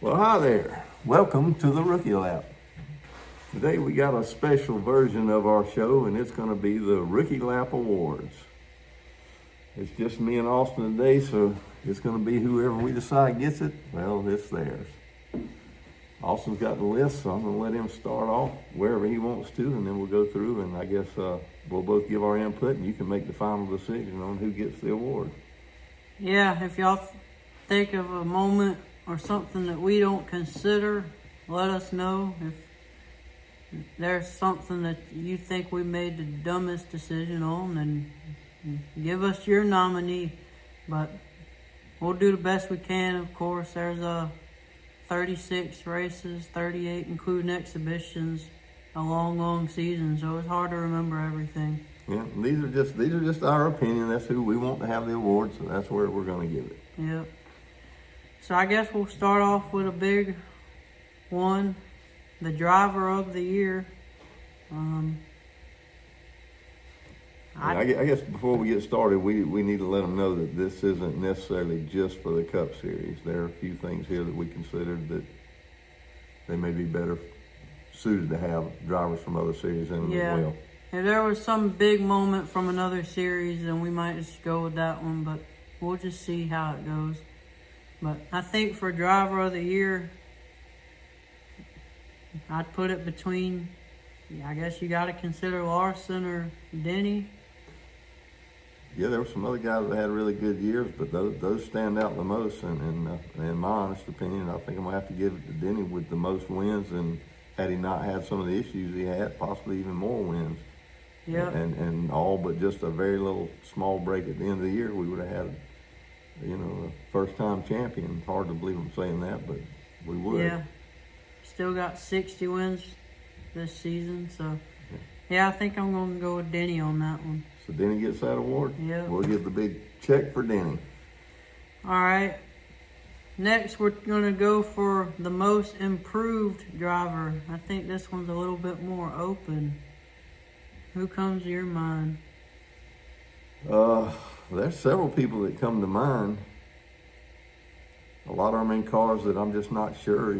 Well, hi there. Welcome to the Rookie Lap. Today we got a special version of our show, and it's going to be the Rookie Lap Awards. It's just me and Austin today, so it's going to be whoever we decide gets it, well, it's theirs. Austin's got the list, so I'm going to let him start off wherever he wants to, and then we'll go through, and I guess we'll both give our input, and you can make the final decision on who gets the award. Yeah, if y'all think of a moment or something that we don't consider, let us know. If there's something that you think we made the dumbest decision on, then give us your nominee. But we'll do the best we can. Of course, there's 36 races, 38 including exhibitions, a long season, so it's hard to remember everything. Yeah, these are just our opinion. That's who we want to have the award, so that's where we're going to give it. Yep. So I guess we'll start off with a big one, the driver of the year. I guess before we get started, we need to let them know that this isn't necessarily just for the Cup Series. There are a few things here that we considered that they may be better suited to have drivers from other series in them as well. If there was some big moment from another series, then we might just go with that one, but we'll just see how it goes. But I think for driver of the year, I'd put it between, I guess you got to consider Larson or Denny. Yeah, there were some other guys that had really good years, but those stand out the most. And in my honest opinion, I think I'm going to have to give it to Denny with the most wins. And had he not had some of the issues he had, possibly even more wins. Yeah. And all but just a very little small break at the end of the year, we would have had, a first-time champion. Hard to believe I'm saying that, but we would. Yeah. Still got 60 wins this season, so yeah, I think I'm going to go with Denny on that one. So Denny gets that award? Yeah. We'll give the big check for Denny. All right. Next, we're going to go for the most improved driver. I think this one's a little bit more open. Who comes to your mind? There's several people that come to mind. A lot of them in cars that I'm just not sure,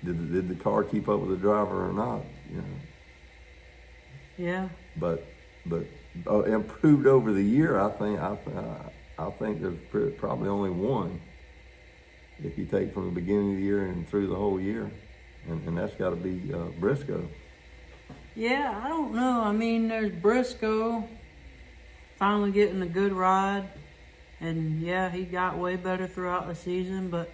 did the car keep up with the driver or not, Yeah. But improved over the year, I think there's probably only one. If you take from the beginning of the year and through the whole year, and that's got to be Briscoe. Yeah, I don't know. I mean, there's Briscoe finally getting a good ride. And, yeah, he got way better throughout the season. But,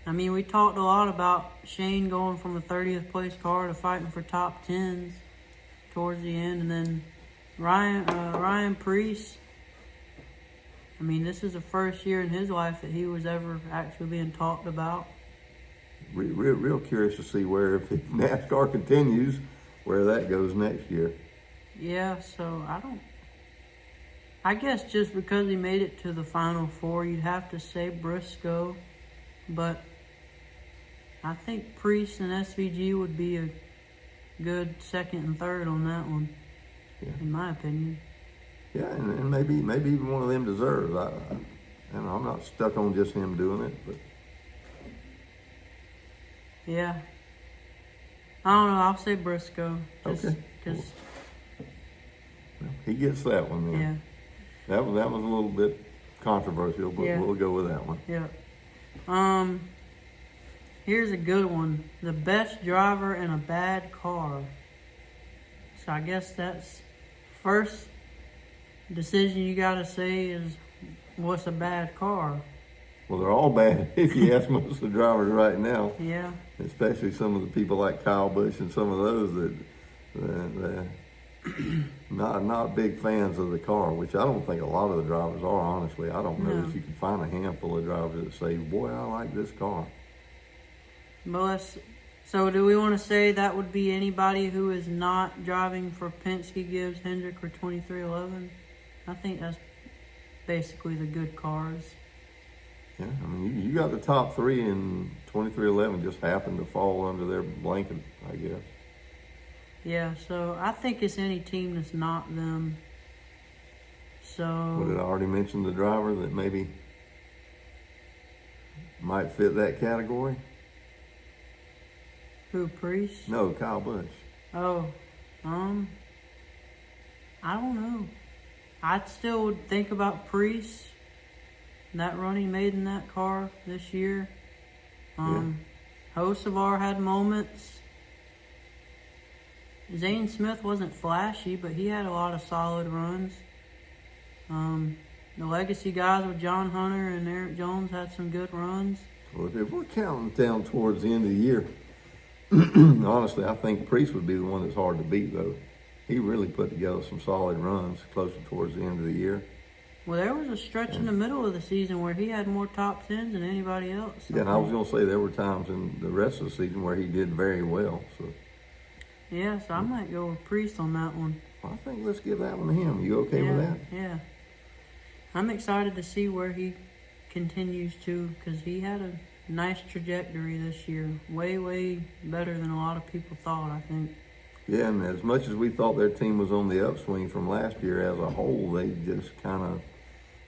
I mean, we talked a lot about Shane going from a 30th place car to fighting for top 10s towards the end. And then Ryan Preece, I mean, this is the first year in his life that he was ever actually being talked about. Real curious to see where, if NASCAR continues, where that goes next year. Yeah, so I guess just because he made it to the Final Four, you'd have to say Briscoe. But I think Priest and SVG would be a good second and third on that one, in my opinion. Yeah, and maybe even one of them deserves. I'm not stuck on just him doing it, but yeah. I don't know. I'll say Briscoe. Okay. Cause, he gets that one then. Yeah. That was a little bit controversial, but we'll go with that one. Yeah. Here's a good one. The best driver in a bad car. So I guess that's first decision you got to say is what's a bad car. Well, they're all bad if you ask most of the drivers right now. Yeah. Especially some of the people like Kyle Busch and some of those that not big fans of the car, which I don't think a lot of the drivers are, honestly. I don't know if you can find a handful of drivers that say, boy, I like this car. So do we want to say that would be anybody who is not driving for Penske, Gibbs, Hendrick, or 2311? I think that's basically the good cars. Yeah, I mean, you got the top three, and 2311 just happened to fall under their blanket, I guess. Yeah, so I think it's any team that's not them. So. What, did I already mention the driver that maybe might fit that category? Who, Priest? No, Kyle Busch. Oh, I don't know. I still would think about Priest. That run he made in that car this year. Hocevar had moments. Zane Smith wasn't flashy, but he had a lot of solid runs. The legacy guys with John Hunter and Eric Jones had some good runs. Well, if we're counting down towards the end of the year, honestly, I think Priest would be the one that's hard to beat, though. He really put together some solid runs closer towards the end of the year. Well, there was a stretch in the middle of the season where he had more top tens than anybody else. Yeah, and I was going to say there were times in the rest of the season where he did very well. So yeah, so I might go with Priest on that one. well, I think let's give that one to him. You okay with that? Yeah. I'm excited to see where he continues to, because he had a nice trajectory this year. Way, way better than a lot of people thought, I think. Yeah, and as much as we thought their team was on the upswing from last year as a whole, they just kind of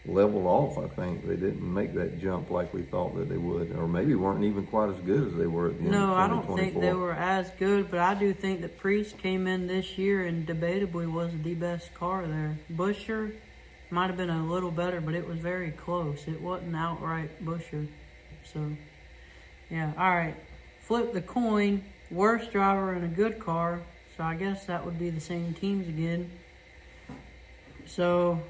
leveled off, I think. They didn't make that jump like we thought that they would, or maybe weren't even quite as good as they were at the end of 2024. No, I don't think they were as good, but I do think that Priest came in this year and debatably was the best car there. Buescher might have been a little better, but it was very close. It wasn't outright Buescher. So, yeah, all right. Flip the coin. Worst driver in a good car. So I guess that would be the same teams again. So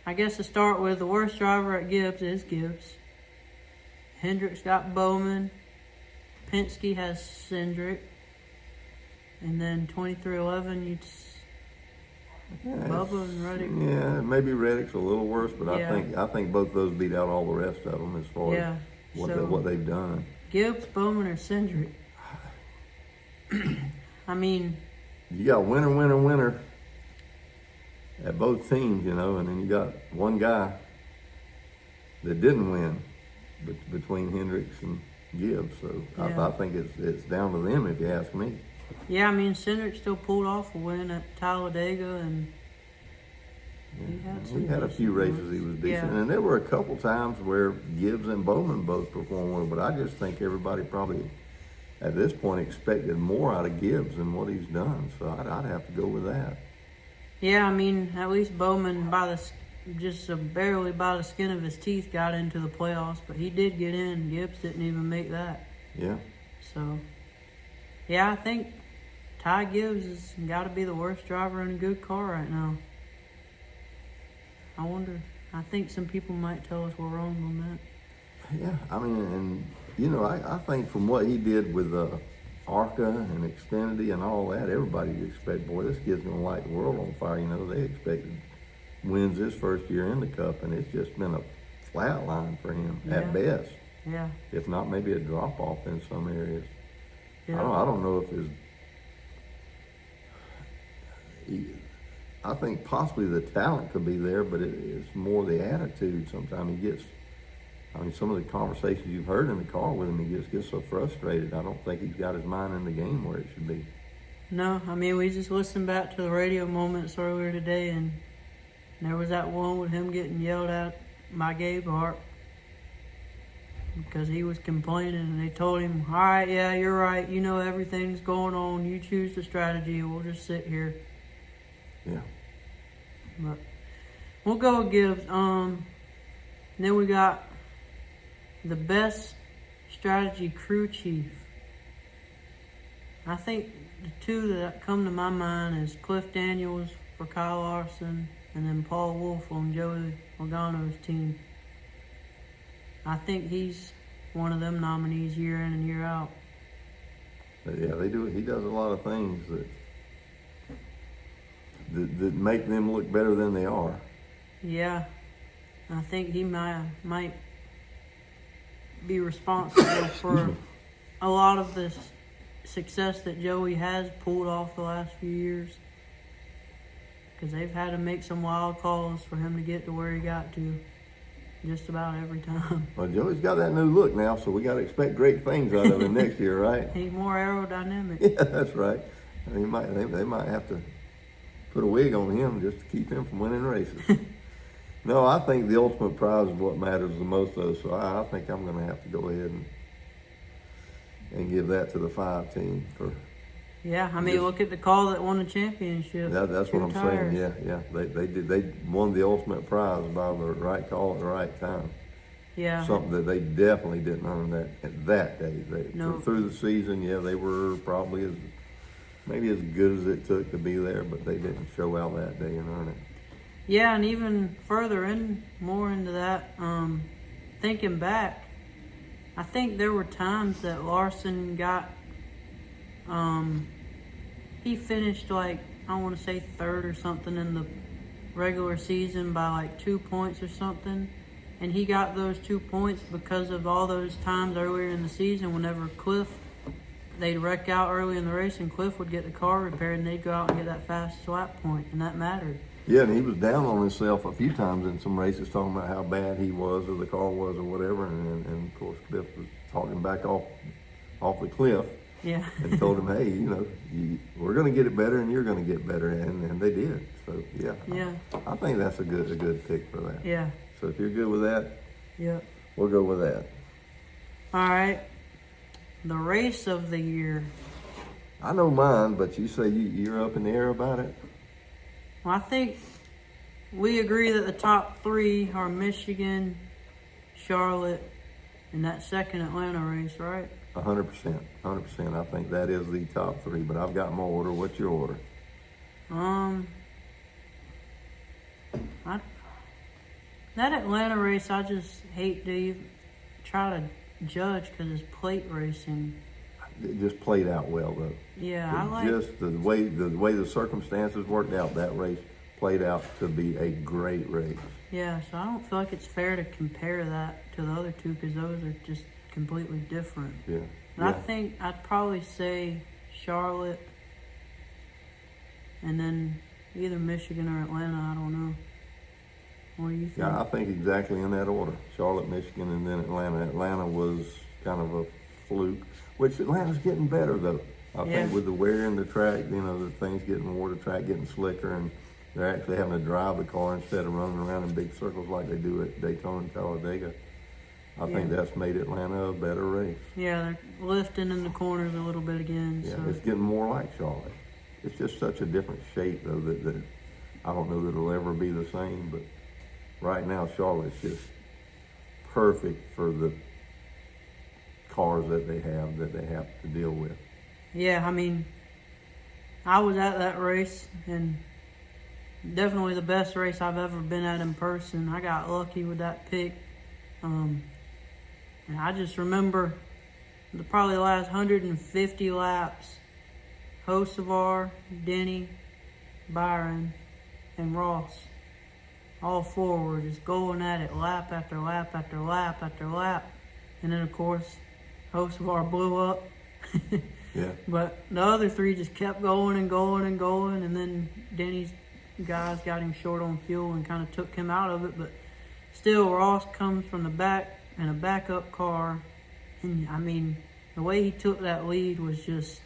I guess to start with, the worst driver at Gibbs is Gibbs. Hendricks got Bowman. Penske has Cindric. And then 2311, Bubba and Reddick. Yeah, maybe Reddick's a little worse, but Yeah. I think both those beat out all the rest of them as far as what they've done. Gibbs, Bowman, or Cindric? I mean, you got winner at both teams, you know, and then you got one guy that didn't win between Hendricks and Gibbs. So Yeah. I think it's down to them, if you ask me. yeah, I mean, Cindric still pulled off a win at Talladega, and He had a few races he was decent, and there were a couple times where Gibbs and Bowman both performed well, but I just think everybody probably at this point expected more out of Gibbs than what he's done, so I'd have to go with that. Yeah, I mean, at least Bowman, barely by the skin of his teeth, got into the playoffs, but he did get in. Gibbs didn't even make that. Yeah. So, yeah, I think Ty Gibbs has got to be the worst driver in a good car right now. I think some people might tell us we're wrong on that. Yeah, I mean, and you know, I think from what he did with ARCA and Xfinity and all that, everybody expect, boy, this kid's gonna light the world on fire. You know, they expected wins his first year in the Cup, and it's just been a flat line for him at best. Yeah. If not, maybe a drop off in some areas. Yeah. I don't know if I think possibly the talent could be there, but it's more the attitude. Sometimes he gets. I mean, some of the conversations you've heard in the car with him, he just gets so frustrated. I don't think he's got his mind in the game where it should be. No, I mean, we just listened back to the radio moments earlier today, and there was that one with him getting yelled at by Gabe Hart because he was complaining, and they told him, all right, yeah, you're right. You know everything's going on. You choose the strategy. We'll just sit here. Yeah. But we'll go with Gibbs. Then we got the best strategy crew chief. I think the two that come to my mind is Cliff Daniels for Kyle Larson and then Paul Wolf on Joey Logano's team. I think he's one of them nominees year in and year out. But yeah, they do. He does a lot of things that make them look better than they are. Yeah, I think he might be responsible for a lot of the success that Joey has pulled off the last few years, because they've had to make some wild calls for him to get to where he got to just about every time. Well, Joey's got that new look now, so we got to expect great things out of him next year, right? He's more aerodynamic. Yeah, that's right. They might have to put a wig on him just to keep him from winning races. No, I think the ultimate prize is what matters the most, though. So I think I'm going to have to go ahead and give that to the 5 team for. Yeah, I mean, look at the car that won the championship. That's what I'm tires. saying. Yeah. They won the ultimate prize by the right call at the right time. Yeah. Something that they definitely didn't earn that day. No. Through the season, yeah, they were probably maybe as good as it took to be there, but they didn't show out that day and earn it. Yeah, and even further more into that, thinking back, I think there were times that Larson got, he finished like, I want to say 3rd or something in the regular season by like 2 points or something. And he got those 2 points because of all those times earlier in the season whenever Cliff, they'd wreck out early in the race and Cliff would get the car repaired and they'd go out and get that fast lap point, and that mattered. Yeah, and he was down on himself a few times in some races talking about how bad he was or the car was or whatever, and of course Cliff was talking back off the cliff. Yeah. And told him, hey, we're going to get it better and you're going to get better, and they did. So yeah. Yeah. I think that's a good pick for that. Yeah. So if you're good with that, yeah, we'll go with that. All right. The race of the year. I know mine, but you say you're up in the air about it? Well, I think we agree that the top 3 are Michigan, Charlotte, and that second Atlanta race, right? 100%. I think that is the top 3, but I've got my order. What's your order? That Atlanta race, I just hate to even try to judge because it's plate racing. It just played out well, though. Yeah, I like just the way the circumstances worked out. That race played out to be a great race. Yeah, so I don't feel like it's fair to compare that to the other two because those are just completely different. Yeah. And I think I'd probably say Charlotte, and then either Michigan or Atlanta. I don't know. What do you think? Yeah, I think exactly in that order. Charlotte, Michigan, and then Atlanta. Atlanta was kind of a fluke, which Atlanta's getting better, though. I think with the wear in the track, the things getting more, the track getting slicker, and they're actually having to drive the car instead of running around in big circles like they do at Daytona and Talladega. I think that's made Atlanta a better race. Yeah, they're lifting in the corners a little bit again. Yeah, so. it's getting more like Charlotte. It's just such a different shape, though, that I don't know that it'll ever be the same, but right now, Charlotte's just perfect for the cars that they have to deal with. Yeah, I mean, I was at that race, and definitely the best race I've ever been at in person. I got lucky with that pick. And I just remember probably the last 150 laps, Hocevar, Denny, Byron, and Ross. All 4 were just going at it lap after lap after lap after lap. And then, of course, Hocevar blew up. Yeah. But the other 3 just kept going and going and going. And then Denny's guys got him short on fuel and kind of took him out of it. But still, Ross comes from the back in a backup car. And, I mean, the way he took that lead was just,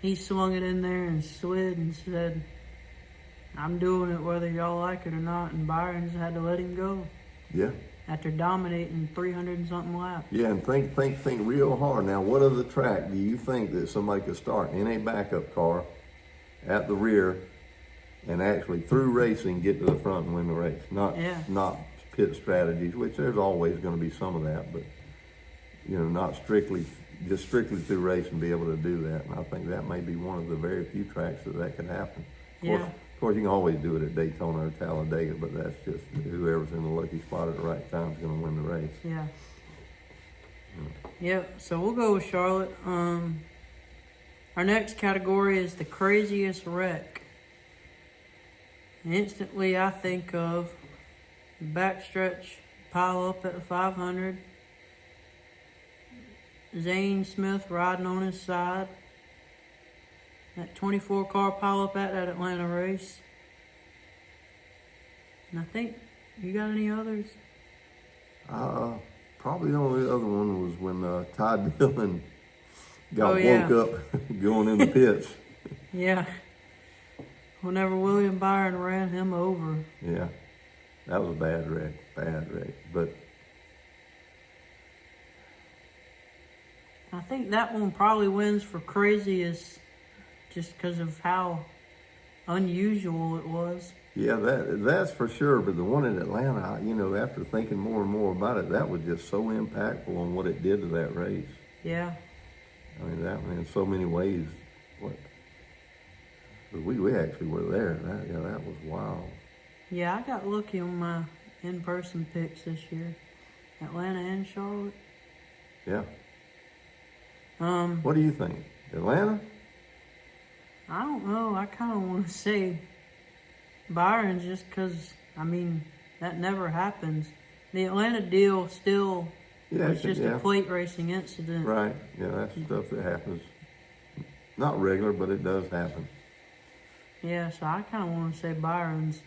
he swung it in there and slid and said, I'm doing it whether y'all like it or not, and Byron just had to let him go. Yeah. After dominating 300 and something laps. Yeah, and think real hard. Now, what other track do you think that somebody could start in a backup car at the rear and actually through racing get to the front and win the race? Not pit strategies, which there's always going to be some of that, but not strictly through race and be able to do that. And I think that may be one of the very few tracks that could happen. Of course, you can always do it at Daytona or Talladega, but that's just whoever's in the lucky spot at the right time is going to win the race. Yeah. Yep. So we'll go with Charlotte. Our next category is the craziest wreck. Instantly, I think of the backstretch pile up at the 500. Zane Smith riding on his side. That 24 car pile up at that Atlanta race. And I think, you got any others? Probably the only other one was when Ty Dillon got woke up going in the pits. Yeah. Whenever William Byron ran him over. Yeah. That was a bad wreck, but I think that one probably wins for craziest just because of how unusual it was. yeah, that's for sure. But the one in Atlanta, you know, after thinking more and more about it, that was just so impactful on what it did to that race. Yeah. I mean, that in so many ways. What? We actually were there. That was wild. Yeah, I got lucky on my in-person picks this year. Atlanta and Charlotte. Yeah. What do you think? Atlanta? I don't know. I kind of want to say Byron just because, I mean, that never happens. The Atlanta deal still was just a plate racing incident. Right. Yeah, that's stuff that happens. Not regular, but it does happen. Yeah, so I kind of want to say Byron's.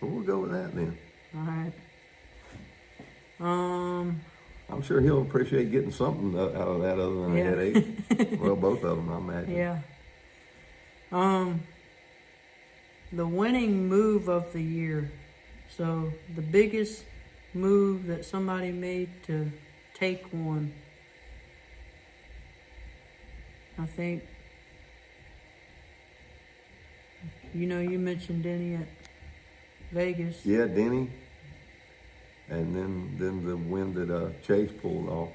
Well, we'll go with that then. All right. I'm sure he'll appreciate getting something out of that other than a headache. Well, both of them, I imagine. Yeah. The winning move of the year. So the biggest move that somebody made to take one. I think, you know, you mentioned Denny at Vegas. Yeah, Denny. And then the win that Chase pulled off.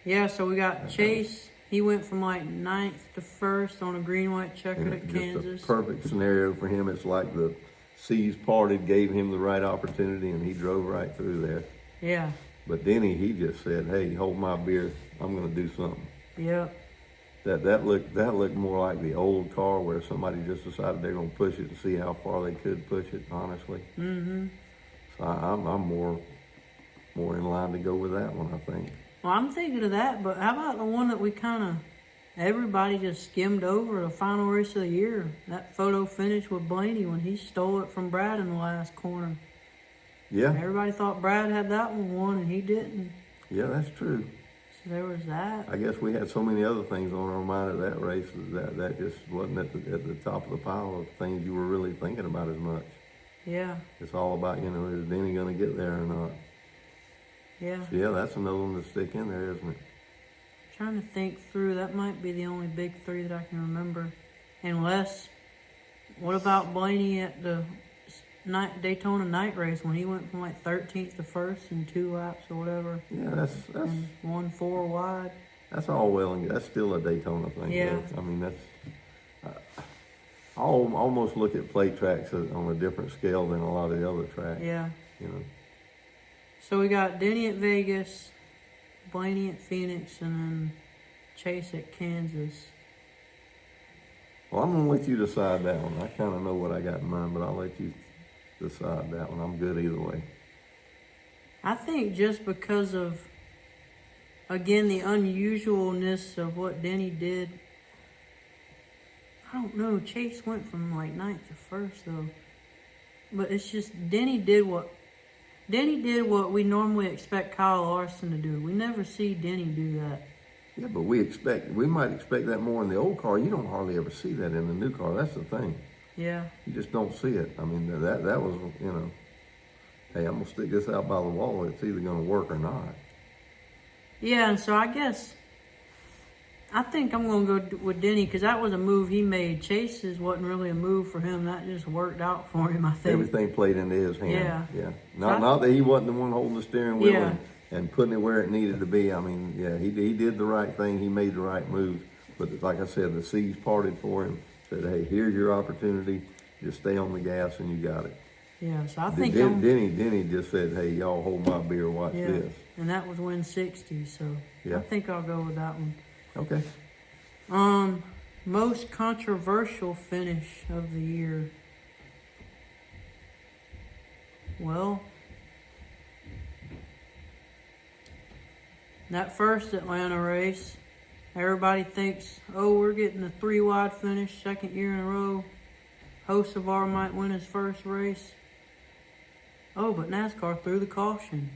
Yeah, so we got Chase. He went from like 9th to 1st on a green-white checkered at Kansas. Just a perfect scenario for him. It's like the seas parted, gave him the right opportunity, and he drove right through there. Yeah. But Denny, he just said, "Hey, hold my beer. I'm going to do something." Yeah. That looked more like the old car where somebody just decided they're going to push it to see how far they could push it. Honestly. Mm-hmm. So I'm more in line to go with that one, I think. Well, I'm thinking of that, but how about the one that we everybody just skimmed over, the final race of the year? That photo finish with Blaney when he stole it from Brad in the last corner. Yeah. Everybody thought Brad had that one won, and he didn't. Yeah, that's true. So there was that. I guess we had so many other things on our mind at that race that just wasn't at the top of the pile of things you were really thinking about as much. Yeah. It's all about, you know, is Denny going to get there or not? Yeah. So yeah, that's another one to stick in there, isn't it? Trying to think through. That might be the only big three that I can remember. Unless, what about Blaney at the Daytona night race when he went from like 13th to 1st in 2 laps or whatever? Yeah, that's and won 4 wide. That's all well and good. That's still a Daytona thing. Yeah. I mean, that's. I almost look at plate tracks on a different scale than a lot of the other tracks. Yeah. You know. So we got Denny at Vegas, Blaney at Phoenix, and then Chase at Kansas. Well, I'm gonna let you decide that one. I kind of know what I got in mind, but I'll let you decide that one. I'm good either way. I think just because of, again, the unusualness of what Denny did. I don't know. Chase went from like 9th to 1st though, but it's just Denny did what we normally expect Kyle Larson to do. We never see Denny do that. Yeah, but we might expect that more in the old car. You don't hardly ever see that in the new car. That's the thing. Yeah. You just don't see it. I mean, that was, you know, hey, I'm gonna stick this out by the wall. It's either gonna work or not. Yeah, and so I think I'm going to go with Denny because that was a move he made. Chase's wasn't really a move for him. That just worked out for him, I think. Everything played into his hand. Yeah. Yeah. Not that he wasn't the one holding the steering wheel Yeah. and putting it where it needed to be. I mean, yeah, he did the right thing. He made the right moves. But like I said, the seas parted for him. Said, hey, here's your opportunity. Just stay on the gas and you got it. Yeah, so I think Denny just said, hey, y'all hold my beer, watch this. And that was win 60, so yeah. I think I'll go with that one. Okay. Most controversial finish of the year. Well, that first Atlanta race, everybody thinks, oh, we're getting a 3 wide finish, 2nd year in a row. Hocevar might win his first race. Oh, but NASCAR threw the caution.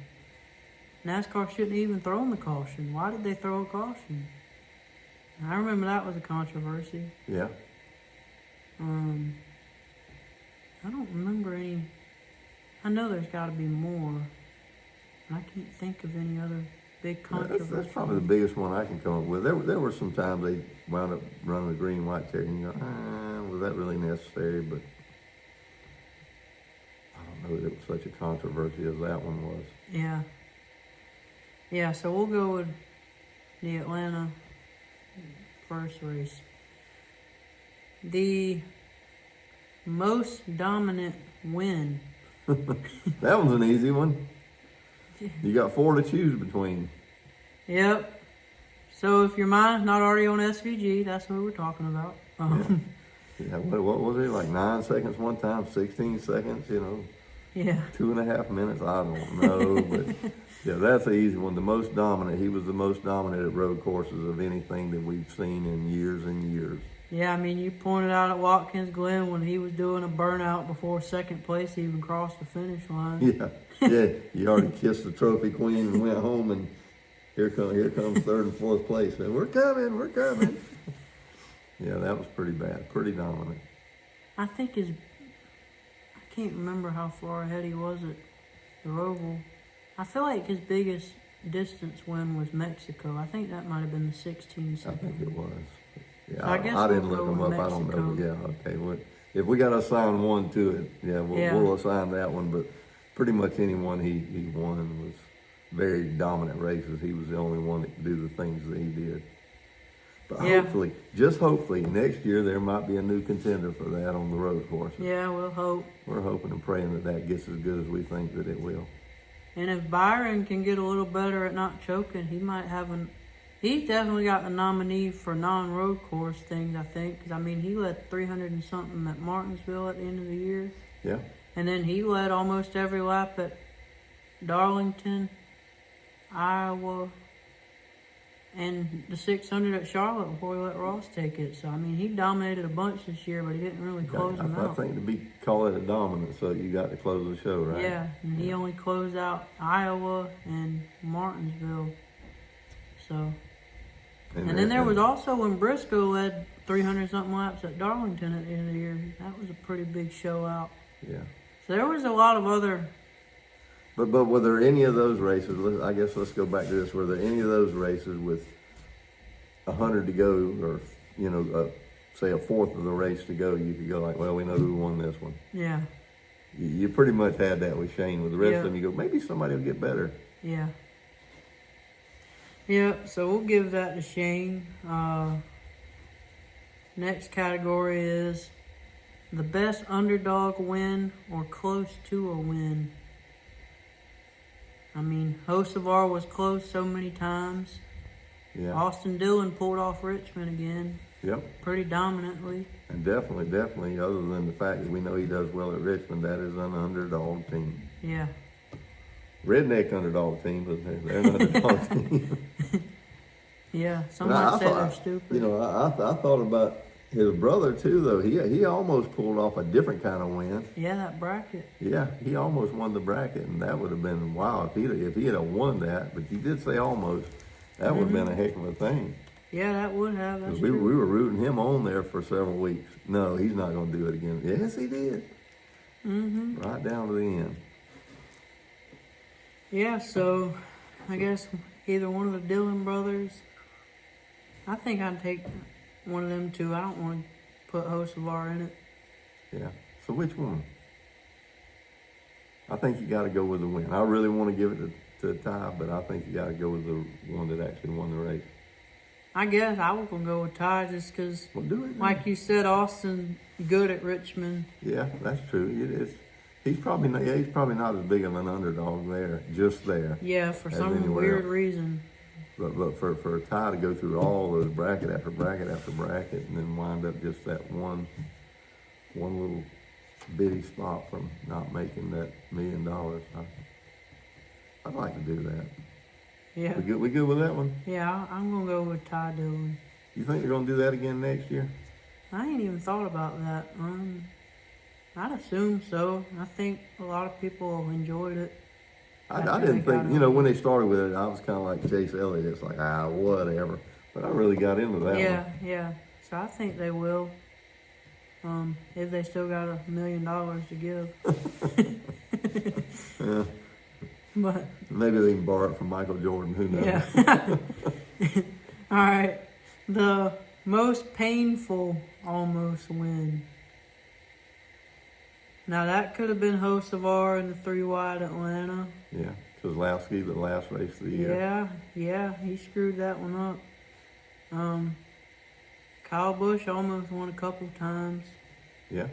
NASCAR shouldn't even thrown the caution. Why did they throw a caution? I remember that was a controversy. Yeah. I don't remember any I know there's got to be more. I can't think of any other big controversy. That's probably the biggest one I can come up with. There were some times they wound up running a green white check, and you go, was that really necessary? But I don't know that it was such a controversy as that one was. Yeah. Yeah, so we'll go with the Atlanta first race. The most dominant win. That one's an easy one. You got 4 to choose between. Yep. So if your mind's not already on SVG, that's what we're talking about. Yeah, what was it? Like 9 seconds one time, 16 seconds, Yeah. 2.5 minutes. I don't know, but yeah, that's an easy one. The most dominant. He was the most dominant at road courses of anything that we've seen in years and years. Yeah, I mean, you pointed out at Watkins Glen when he was doing a burnout before second place even crossed the finish line. Yeah, you already kissed the trophy queen and went home, and here comes third and fourth place. And we're coming. Yeah, that was pretty bad, pretty dominant. I think I can't remember how far ahead he was at the Roval. I feel like his biggest distance win was Mexico. I think that might have been the 16 I seconds. think it was. Yeah, So I guess I didn't we'll look go them up. with I don't know. Mexico. Yeah, okay. Well, if we got to assign one to it, we'll assign that one. But pretty much any one he won was very dominant races. He was the only one that could do the things that he did. But hopefully, next year there might be a new contender for that on the road courses. Yeah, we'll hope. We're hoping and praying that gets as good as we think that it will. And if Byron can get a little better at not choking, he might have he's definitely got the nominee for non-road course things, I think. Because, I mean, he led 300 and something at Martinsville at the end of the year. Yeah. And then he led almost every lap at Darlington, Iowa, and the 600 at Charlotte before he let Ross take it. So, I mean, he dominated a bunch this year, but he didn't really close them out. I think to call it a dominant, so you got to close the show, right? Yeah, and he only closed out Iowa and Martinsville. So, and then there was also when Briscoe led 300-something laps at Darlington at the end of the year. That was a pretty big show out. Yeah. So there was a lot of other... But were there any of those races, I guess let's go back to this, were there any of those races with 100 to go or, say a fourth of the race to go, you could go like, well, we know who won this one. Yeah. You pretty much had that with Shane. With the rest of them, you go, maybe somebody will get better. Yeah. Yeah, so we'll give that to Shane. Next category is the best underdog win or close to a win. I mean, Hocevar was close so many times. Yeah. Austin Dillon pulled off Richmond again. Yep. Pretty dominantly. And definitely, other than the fact that we know he does well at Richmond, that is an underdog team. Yeah. Redneck underdog team, but they're an underdog team. Yeah, some might say they're stupid. I thought about his brother too, though. He almost pulled off a different kind of win. Yeah, that bracket. Yeah, he almost won the bracket, and that would have been wow if he had won that. But you did say almost. That would have been a heck of a thing. Yeah, that would have. That's we true. were rooting him on there for several weeks. No, he's not going to do it again. Yes, he did. Right down to the end. Yeah, so I guess either one of the Dillon brothers. I think I'd take one of them two. I don't want to put Hocevar in it. Yeah. So which one? I think you got to go with the win. I really want to give it to Ty, but I think you got to go with the one that actually won the race. I guess I was going to go with Ty just because, well, do it, like you said, Austin good at Richmond. Yeah, that's true. It is. He's probably not as big of an underdog there, just there. Yeah, for some weird reason. But for Ty to go through all those bracket after bracket after bracket and then wind up just that one little bitty spot from not making that $1 million, I'd like to do that. Yeah. We good with that one? Yeah, I'm going to go with Ty Dillon. You think they're going to do that again next year? I ain't even thought about that. I'd assume so. I think a lot of people enjoyed it. I didn't think, when they started with it, I was kind of like Chase Elliott. It's like, whatever. But I really got into that one. Yeah. So I think they will. if they still got $1 million to give. Yeah. But Maybe they can borrow it from Michael Jordan. Who knows? yeah. All right. The most painful almost win. Now that could have been Hocevar in the 3 wide Atlanta. Yeah. Kozlowski, the last race of the year. Yeah, he screwed that one up. Kyle Busch almost won a couple times Yeah.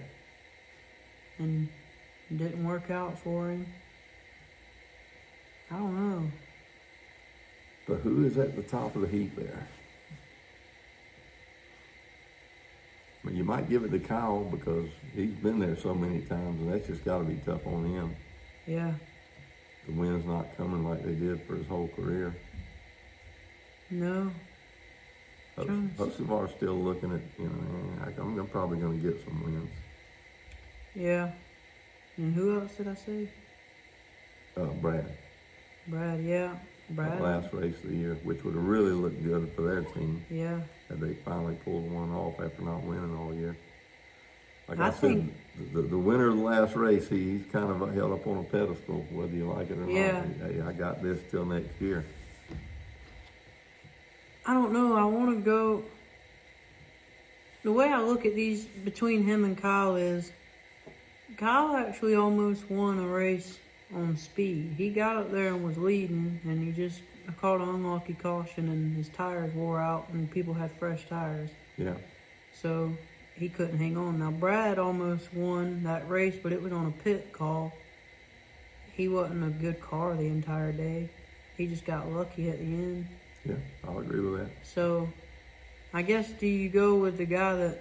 and it didn't work out for him. I don't know. But who is at the top of the heap there? But you might give it to Kyle because he's been there so many times, and that's just got to be tough on him. Yeah. The win's not coming like they did for his whole career. No. Hocevar's still looking at, I'm probably going to get some wins. Yeah. And who else did I say? Brad. Brad, yeah. That last race of the year, which would have really looked good for their team. Yeah. Had they finally pulled one off after not winning all year. Like I think said, the winner of the last race, he's kind of held up on a pedestal, whether you like it or yeah. not. Hey, I got this till next year. I don't know. I want to go. The way I look at these between him and Kyle is Kyle actually almost won a race on speed. He got up there and was leading, and he just caught an unlucky caution, and his tires wore out, and people had fresh tires. Yeah. So he couldn't hang on. Now, Brad almost won that race, but it was on a pit call. He wasn't a good car the entire day. He just got lucky at the end. Yeah, I'll agree with that. So, I guess, do you go with the guy that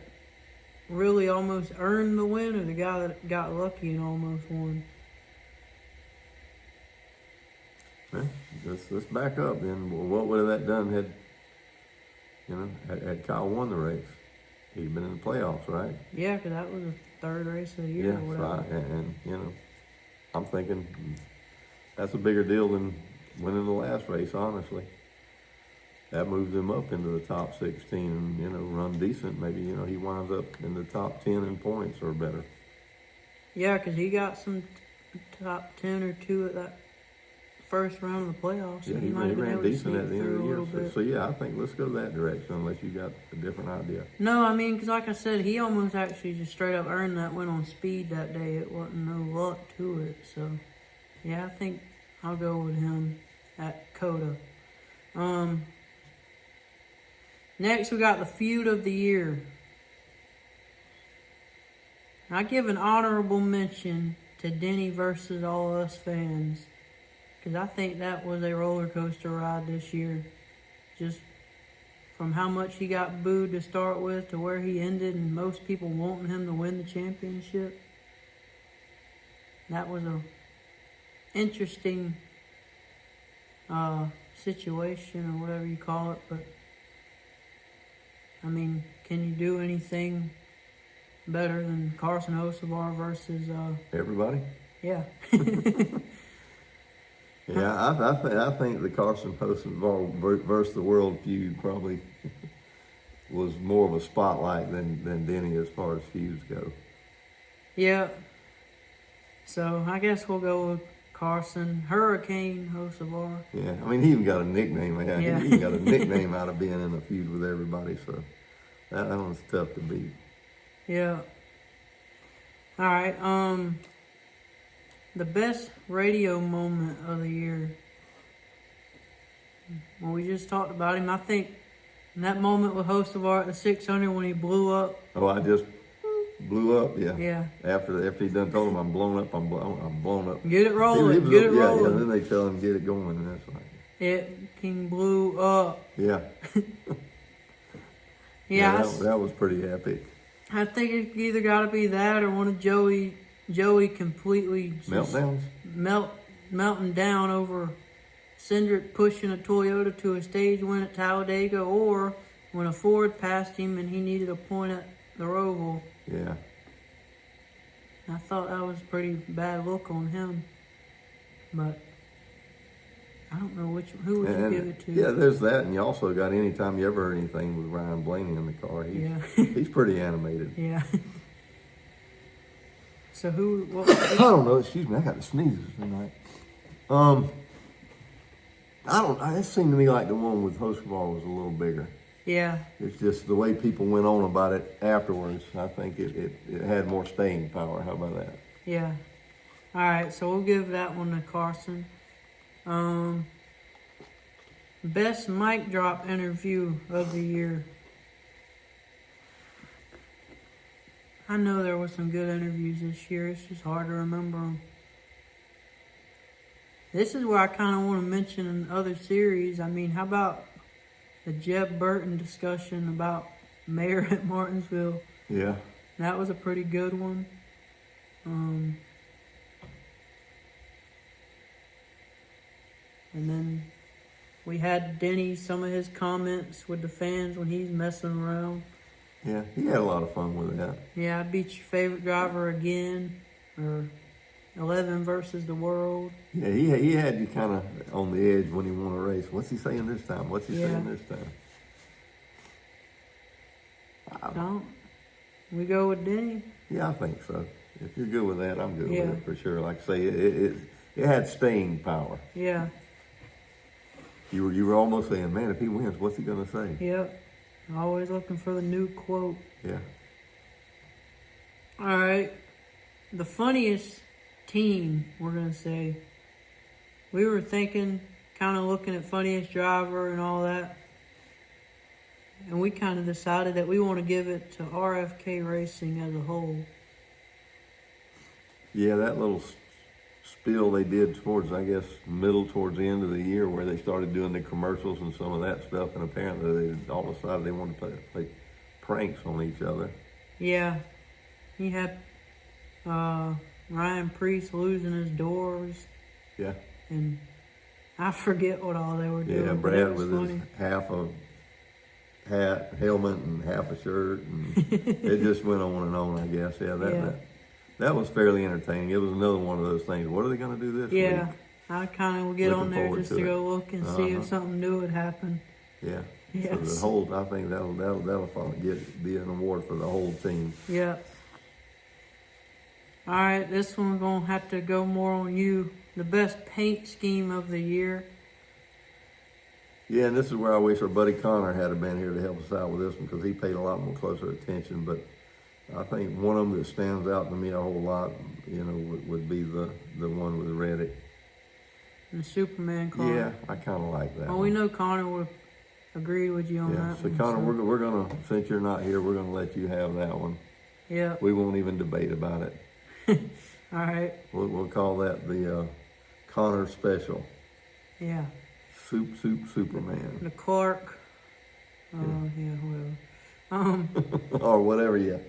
really almost earned the win, or the guy that got lucky and almost won? Well, let's back up then. Well, what would have that done had Kyle won the race? He'd been in the playoffs, right? Yeah, because that was the 3rd race of the year or whatever. So and I'm thinking that's a bigger deal than winning the last race, honestly. That moves him up into the top 16 and, run decent. Maybe, he winds up in the top 10 in points or better. Yeah, because he got some top 10 or 2 at that first round of the playoffs. Yeah, he ran decent at the end of the year. So, yeah, I think let's go that direction unless you got a different idea. No, I mean, because like I said, he almost actually just straight up earned that win on speed that day. It wasn't no luck to it. So, yeah, I think I'll go with him at Coda. Next, we got the feud of the year. I give an honorable mention to Denny versus All Us fans, because I think that was a roller coaster ride this year. Just from how much he got booed to start with to where he ended, and most people wanting him to win the championship. That was a interesting situation, or whatever you call it, but I mean, can you do anything better than Carson Hocevar versus everybody? Yeah. Yeah, I think the Carson Hocevar versus the world feud probably was more of a spotlight than Denny as far as feuds go. Yeah. So I guess we'll go with Carson Hurricane Hocevar. Yeah, I mean, he even got a nickname. Yeah. He even got a nickname out of being in a feud with everybody, so that one's tough to beat. Yeah. All right. The best radio moment of the year. Well, we just talked about him. I think in that moment with Hocevar at the 600 when he blew up. Oh, I just blew up, yeah. Yeah. After he done told him I'm blown up, I'm blown up. Get it rolling. He was Get up, it rolling. Yeah, and then they tell him get it going, and that's like. It can blew up. Yeah. Yeah. That was pretty epic. I think it either got to be that or one of Joey completely just melting down over Cindric pushing a Toyota to a stage win at Talladega, or when a Ford passed him and he needed a point at the Roval. Yeah. I thought that was a pretty bad look on him, but I don't know who would you give it to. Yeah, there's that, and you also got anytime you ever heard anything with Ryan Blaney in the car, he's pretty animated. Yeah. So what was I this? don't know. Excuse me. I got the sneezes tonight. It seemed to me like the one with Hoskvar was a little bigger. Yeah. It's just the way people went on about it afterwards. I think it had more staying power. How about that? Yeah. All right, so we'll give that one to Carson. Best mic drop interview of the year. I know there were some good interviews this year. It's just hard to remember them. This is where I kind of want to mention in other series. I mean, how about the Jeb Burton discussion about mayor at Martinsville? Yeah. That was a pretty good one. And then we had Denny, some of his comments with the fans when he's messing around. Yeah, he had a lot of fun with that. Yeah, I beat your favorite driver again, or 11 versus the world. Yeah, he had you kind of on the edge when he won a race. What's he saying this time? What's he saying this time? Don't we go with Denny? Yeah, I think so. If you're good with that, I'm good Yeah. with it for sure. Like I say, it had staying power. Yeah. You were almost saying, man, if he wins, what's he gonna say? Yep. Always looking for the new quote. Yeah. All right. The funniest team, we're going to say. We were thinking, kind of looking at funniest driver and all that. And we kind of decided that we want to give it to RFK Racing as a whole. Yeah, that little spiel they did towards the end of the year where they started doing the commercials and some of that stuff, and apparently they all decided they wanted to play pranks on each other. Yeah. He had Ryan Priest losing his doors. Yeah. And I forget what all they were doing. Yeah, but it Brad was with funny. his half a hat, helmet, and half a shirt, and it just went on and on, I guess. Yeah, that was fairly entertaining. It was another one of those things. What are they going to do this week? Yeah, I kind of will get Looking on there forward just to to it. go look and see if something new had happened. Yeah. Yes. So the whole, I think that'll probably be an award for the whole team. Yeah. All right, this one's going to have to go more on you. The best paint scheme of the year. Yeah, and this is where I wish our buddy Connor had been here to help us out with this one, because he paid a lot more closer attention. But I think one of them that stands out to me a whole lot, would be the one with Reddick. The Superman car. Yeah, I kind of like that. Well, we know Connor would agree with you on Yeah, that so one. Connor, we're gonna, since you're not here, we're gonna let you have that one. Yeah. We won't even debate about it. All right. We'll call that the Connor special. Yeah. Superman. The Clark. Whatever. Or whatever, yeah.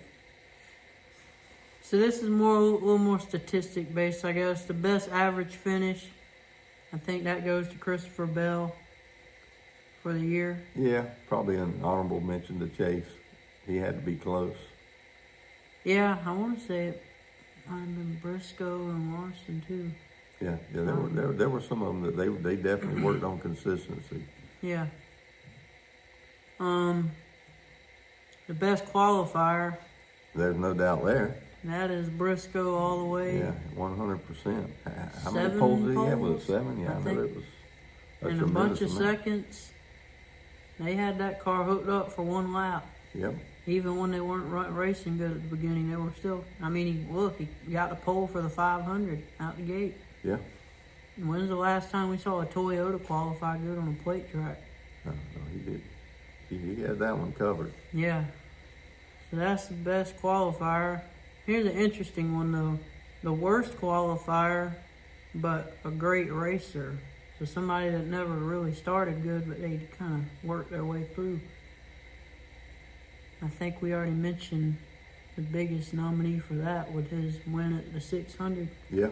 So this is a little more statistic based, I guess. The best average finish, I think that goes to Christopher Bell for the year. Yeah, probably an honorable mention to Chase. He had to be close. Yeah, I want to say it might have been Briscoe and Larson too. Yeah, there were some of them that they definitely worked on consistency. Yeah. The best qualifier. There's no doubt there. That is Briscoe all the way. Yeah, 100%. How 7 many poles did he have? Was poles, it 7? Yeah, I I know think. it was a In a bunch of tremendous amount. seconds, they had that car hooked up for one lap. Yep. Even when they weren't racing good at the beginning, they were still. I mean, he got the pole for the 500 out the gate. Yeah. When's the last time we saw a Toyota qualify good on a plate track? No, he did. He had that one covered. Yeah. So that's the best qualifier. Here's an interesting one though. The worst qualifier, but a great racer. So somebody that never really started good, but they kind of worked their way through. I think we already mentioned the biggest nominee for that with his win at the 600. Yeah.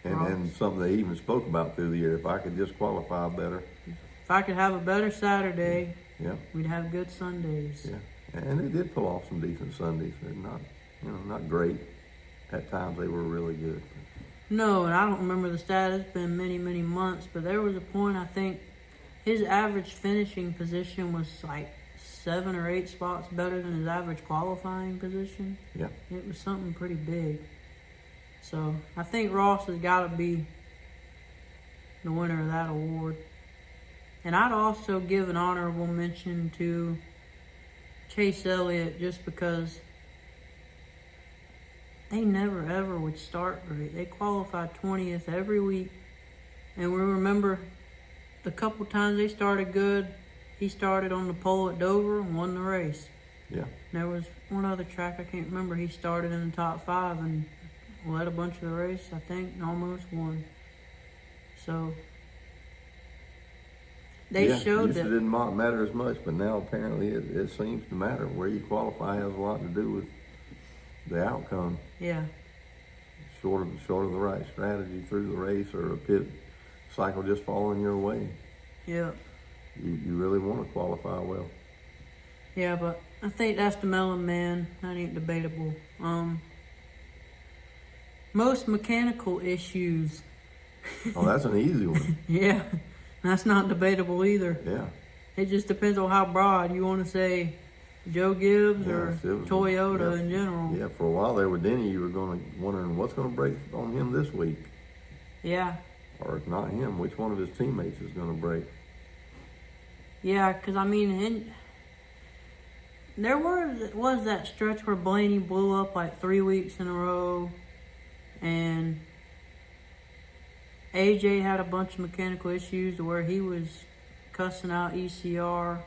And something they even spoke about through the year. If I could just qualify better. If I could have a better Saturday, Yeah. we'd have good Sundays. Yeah. And they did pull off some decent Sundays. They're not great. At times they were really good. No, and I don't remember the stat. It's been many, many months. But there was a point, I think, his average finishing position was like 7 or 8 spots better than his average qualifying position. Yeah. It was something pretty big. So I think Ross has got to be the winner of that award. And I'd also give an honorable mention to Chase Elliott, just because they never ever would start great. They qualified 20th every week. And we remember the couple times they started good, he started on the pole at Dover and won the race. Yeah. There was one other track, I can't remember, he started in the top 5 and led a bunch of the race, I think, and almost won. So they showed used that it didn't matter as much, but now apparently it seems to matter. Where you qualify has a lot to do with the outcome. Yeah. Short of the right strategy through the race, or a pit cycle just falling your way. Yeah. You really want to qualify well. Yeah, but I think that's the Melon Man. That ain't debatable. Most mechanical issues. Oh, that's an easy one. Yeah, that's not debatable either. Yeah. It just depends on how broad you want to say Joe Gibbs or Toyota in general. Yeah, for a while there with Denny, you were wondering what's going to break on him this week. Yeah. Or if not him, which one of his teammates is going to break? Yeah, because I mean, there was that stretch where Blaney blew up like 3 weeks in a row, and AJ had a bunch of mechanical issues to where he was cussing out ECR.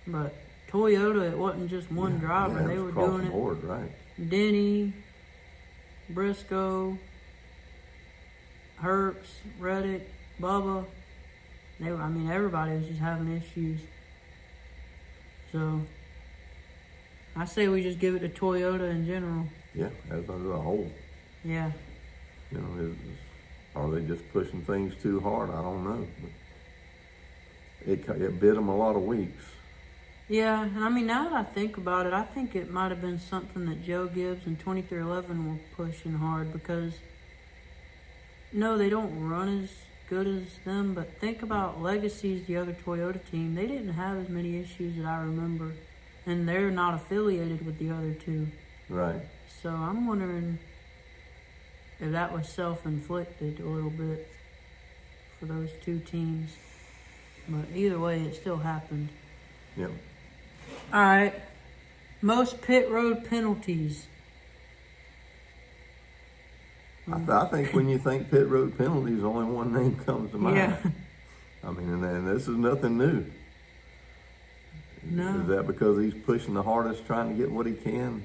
But Toyota, it wasn't just one driver. They were doing it. Board, right? Denny, Briscoe, Hertz, Reddick, Bubba. Everybody was just having issues. So I say we just give it to Toyota in general. Yeah, as a whole. Yeah. You know, are they just pushing things too hard? I don't know. But it bit them a lot of weeks. Yeah, and I mean, now that I think about it, I think it might have been something that Joe Gibbs and 2311 were pushing hard, because no, they don't run as good as them, but think about Legacy's the other Toyota team. They didn't have as many issues that I remember, and they're not affiliated with the other two. Right. So I'm wondering if that was self-inflicted a little bit for those two teams. But either way, it still happened. Yep. All right. Most pit road penalties. I think when you think pit road penalties, only one name comes to mind. Yeah. I mean, and this is nothing new. No. Is that because he's pushing the hardest, trying to get what he can,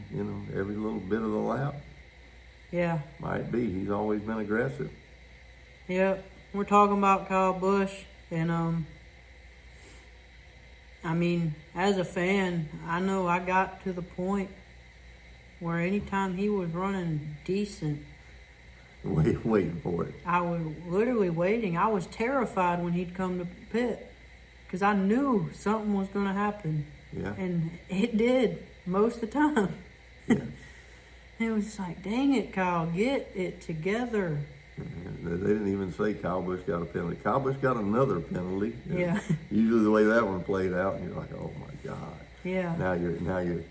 every little bit of the lap? Yeah. Might be. He's always been aggressive. Yep. We're talking about Kyle Busch, and as a fan, I know I got to the point where anytime he was running decent, Waiting for it. I was literally waiting. I was terrified when he'd come to pit, because I knew something was going to happen. Yeah. And it did most of the time. Yeah. It was just like, dang it, Kyle, get it together. They didn't even say Kyle Busch got a penalty. Kyle Busch got another penalty. Yeah. Usually the way that one played out, and you're like, oh my God. Yeah. Now you're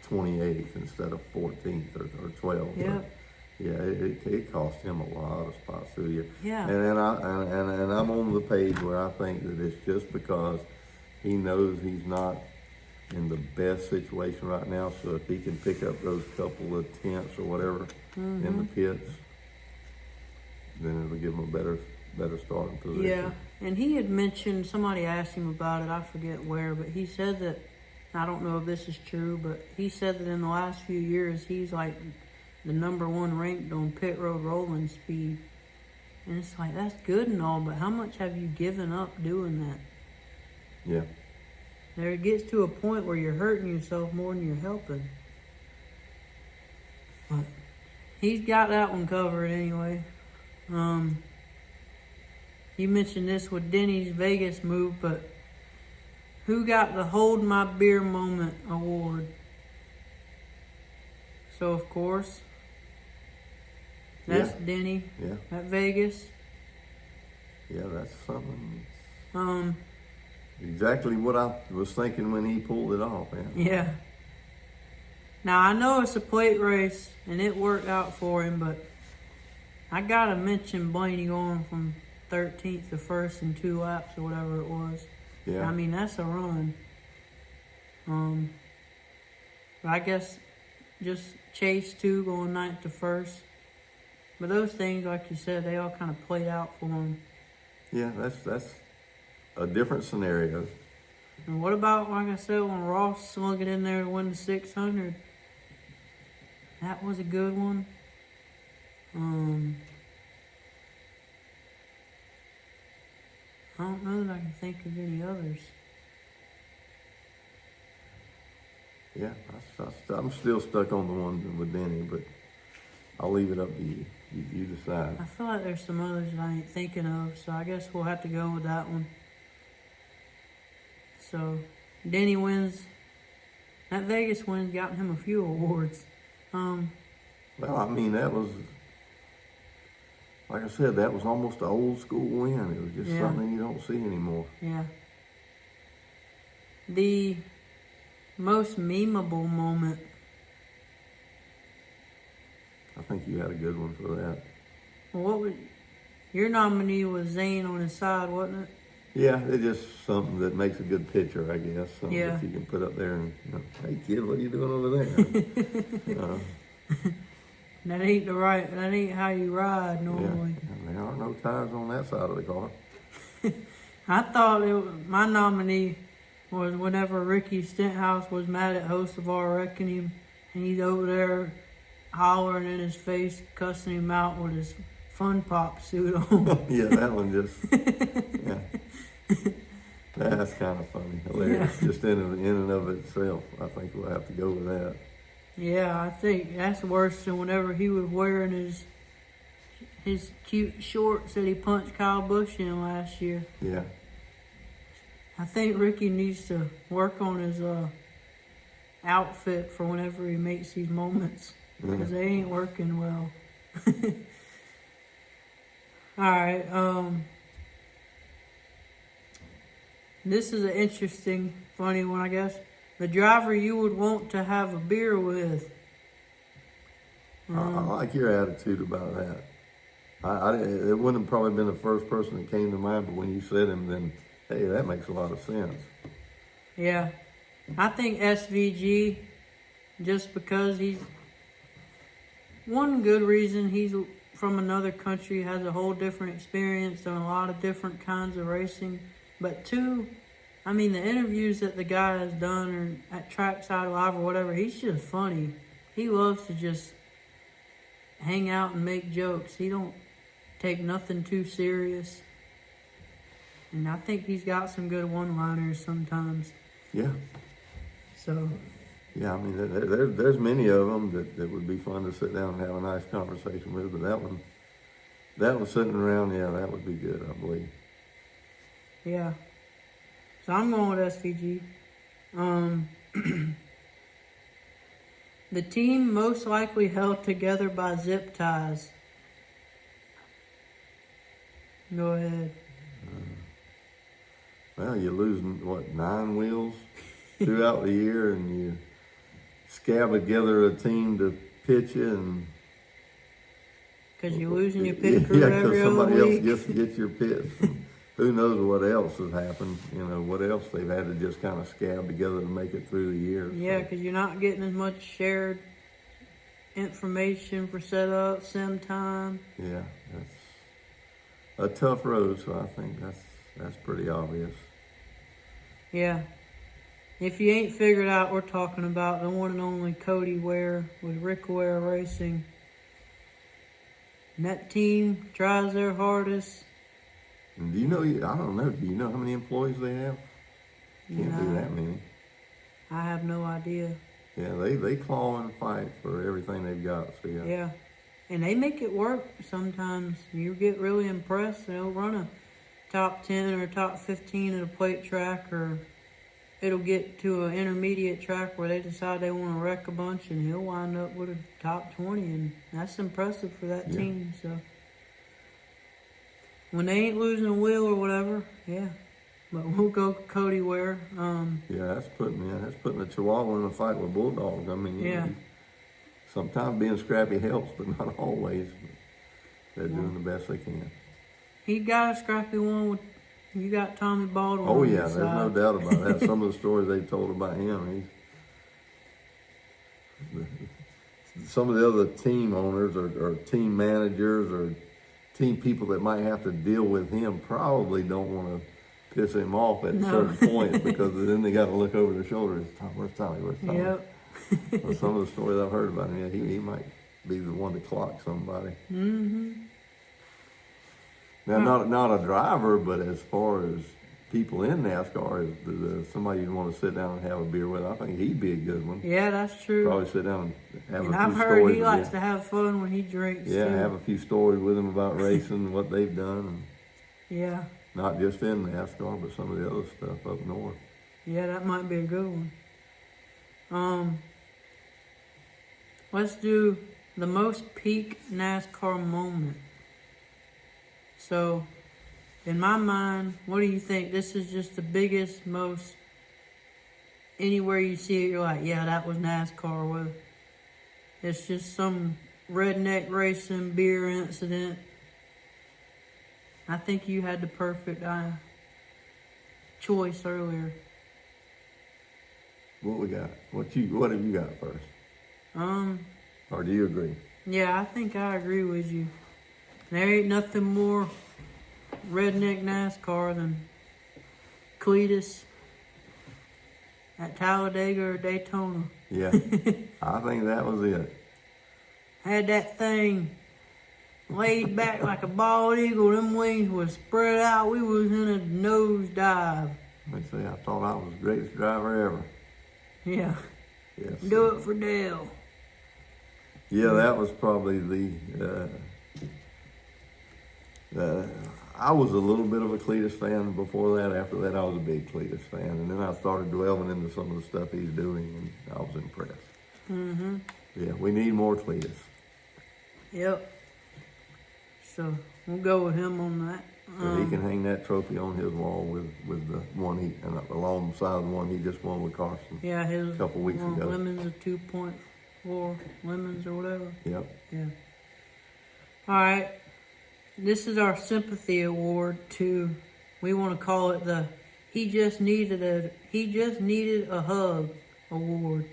28th instead of 14th or 12th. Yep. Yeah, it cost him a lot of spots through the year. Yeah. And I'm on the page where I think that it's just because he knows he's not in the best situation right now. So if he can pick up those couple of tenths or whatever in the pits, then it'll give him a better starting position. Yeah. And he had mentioned, somebody asked him about it, I forget where, but he said that, I don't know if this is true, but he said that in the last few years, he's like the #1 ranked on pit road rolling speed. And it's like, that's good and all, but how much have you given up doing that? Yeah. There it gets to a point where you're hurting yourself more than you're helping. But he's got that one covered anyway. You mentioned this with Denny's Vegas move, but who got the Hold My Beer Moment award? So, of course, that's Denny at Vegas. Yeah, that's something. Um, Exactly what I was thinking when he pulled it off, man. Yeah. Now, I know it's a plate race, and it worked out for him, but I gotta mention Blaney going from 13th to 1st in 2 laps or whatever it was. Yeah. I mean, that's a run. But I guess just Chase too, going 9th to 1st. But those things, like you said, they all kind of played out for him. Yeah, that's a different scenario. And what about, like I said, when Ross slung it in there to win the 600? That was a good one. I don't know that I can think of any others. Yeah, I'm still stuck on the one with Denny, but I'll leave it up to you. You decide. I feel like there's some others that I ain't thinking of, so I guess we'll have to go with that one. So, Denny wins. That Vegas win's gotten him a few awards. Well, I mean, that was, like I said, that was almost an old school win. It was just something you don't see anymore. Yeah. The most memeable moment. I think you had a good one for that. Well, what would your nominee was Zane on his side, wasn't it? Yeah, it's just something that makes a good picture, I guess. Something Yeah. that you can put up there and, hey kid, what are you doing over there? That ain't how you ride normally. Yeah, there aren't no tires on that side of the car. I thought my nominee was whenever Ricky Stenthouse was mad at host of our wrecking him, and he's over there hollering in his face, cussing him out with his Fun Pop suit on. Yeah, that one just, yeah. That's kind of funny, hilarious. Yeah. Just in and of itself, I think we'll have to go with that. Yeah, I think that's worse than whenever he was wearing his cute shorts that he punched Kyle Busch in last year. Yeah. I think Ricky needs to work on his outfit for whenever he makes these moments, because they ain't working well. All right. This is an interesting, funny one, I guess. The driver you would want to have a beer with. I like your attitude about that. It wouldn't have probably been the first person that came to mind, but when you said him, then, hey, that makes a lot of sense. Yeah. I think SVG, just because he's... One good reason, he's from another country, has a whole different experience, done a lot of different kinds of racing. But two, I mean, the interviews that the guy has done or at Trackside Live or whatever, he's just funny. He loves to just hang out and make jokes. He don't take nothing too serious. And I think he's got some good one-liners sometimes. Yeah. So... Yeah, I mean, there's many of them that would be fun to sit down and have a nice conversation with, but that one sitting around, yeah, that would be good, I believe. Yeah. So I'm going with SVG. The team most likely held together by zip ties. Go ahead. Well, you're losing, 9 wheels throughout the year, and you scab together a team to pitch you, and... Because you're losing your pit crew every other somebody week. else gets your pits. Who knows what else has happened, what else they've had to just kind of scab together to make it through the year. Yeah, because you're not getting as much shared information for setup, sim time. Yeah, that's a tough road, so I think that's pretty obvious. Yeah. If you ain't figured out, we're talking about the one and only Cody Ware with Rick Ware Racing. And that team tries their hardest. And do you know how many employees they have? Can't be that many. I have no idea. Yeah, they claw and fight for everything they've got, so yeah. Yeah. And they make it work sometimes. You get really impressed. They'll run a top 10 or top 15 at a plate track, or it'll get to an intermediate track where they decide they want to wreck a bunch, and he'll wind up with a top 20, and that's impressive for that team. So when they ain't losing a wheel or whatever, yeah. But we'll go Cody Ware. Yeah, that's putting a Chihuahua in a fight with Bulldogs. I mean, yeah. Sometimes being scrappy helps, but not always. They're doing the best they can. He got a scrappy one with, you got Tommy Baldwin. Oh on yeah, your there's no side. doubt about that. Some of the stories they told about him, some of the other team owners or team managers or team people that might have to deal with him probably don't want to piss him off at certain points because then they got to look over their shoulders. Where's Tommy? Where's Tommy? Yep. Well, some of the stories I've heard about him, yeah, he might be the one to clock somebody. Mm-hmm. Now, not a driver, but as far as people in NASCAR, is somebody you'd want to sit down and have a beer with. I think he'd be a good one. Yeah, that's true. Probably sit down and have And a few I've heard stories. he likes to have fun when he drinks. Yeah, too. have a few stories with him about racing and what they've done. And Yeah. not just in NASCAR, but some of the other stuff up north. Yeah, that might be a good one. Let's do the most peak NASCAR moment. So, in my mind, what do you think? This is just the biggest, most, anywhere you see it, you're like, yeah, that was NASCAR. Well, it's just some redneck racing beer incident. I think you had the perfect choice earlier. What we got? What have you got first? Or do you agree? Yeah, I think I agree with you. There ain't nothing more redneck NASCAR than Cletus at Talladega or Daytona. Yeah, I think that was it. Had that thing laid back like a bald eagle. Them wings was spread out. We was in a nosedive. They say I thought I was the greatest driver ever. Yeah. Yes. Do it for Dale. Yeah, that was probably I was a little bit of a Cletus fan before that. After that, I was a big Cletus fan. And then I started delving into some of the stuff he's doing, and I was impressed. Mm-hmm. Yeah, we need more Cletus. Yep. So, we'll go with him on that. So he can hang that trophy on his wall with the one and alongside the one he just won with Carson. Yeah, his a couple weeks ago. Lemons of 2.4 lemons or whatever. Yep. Yeah. All right. This is our sympathy award to, we want to call it the he just needed a hug award.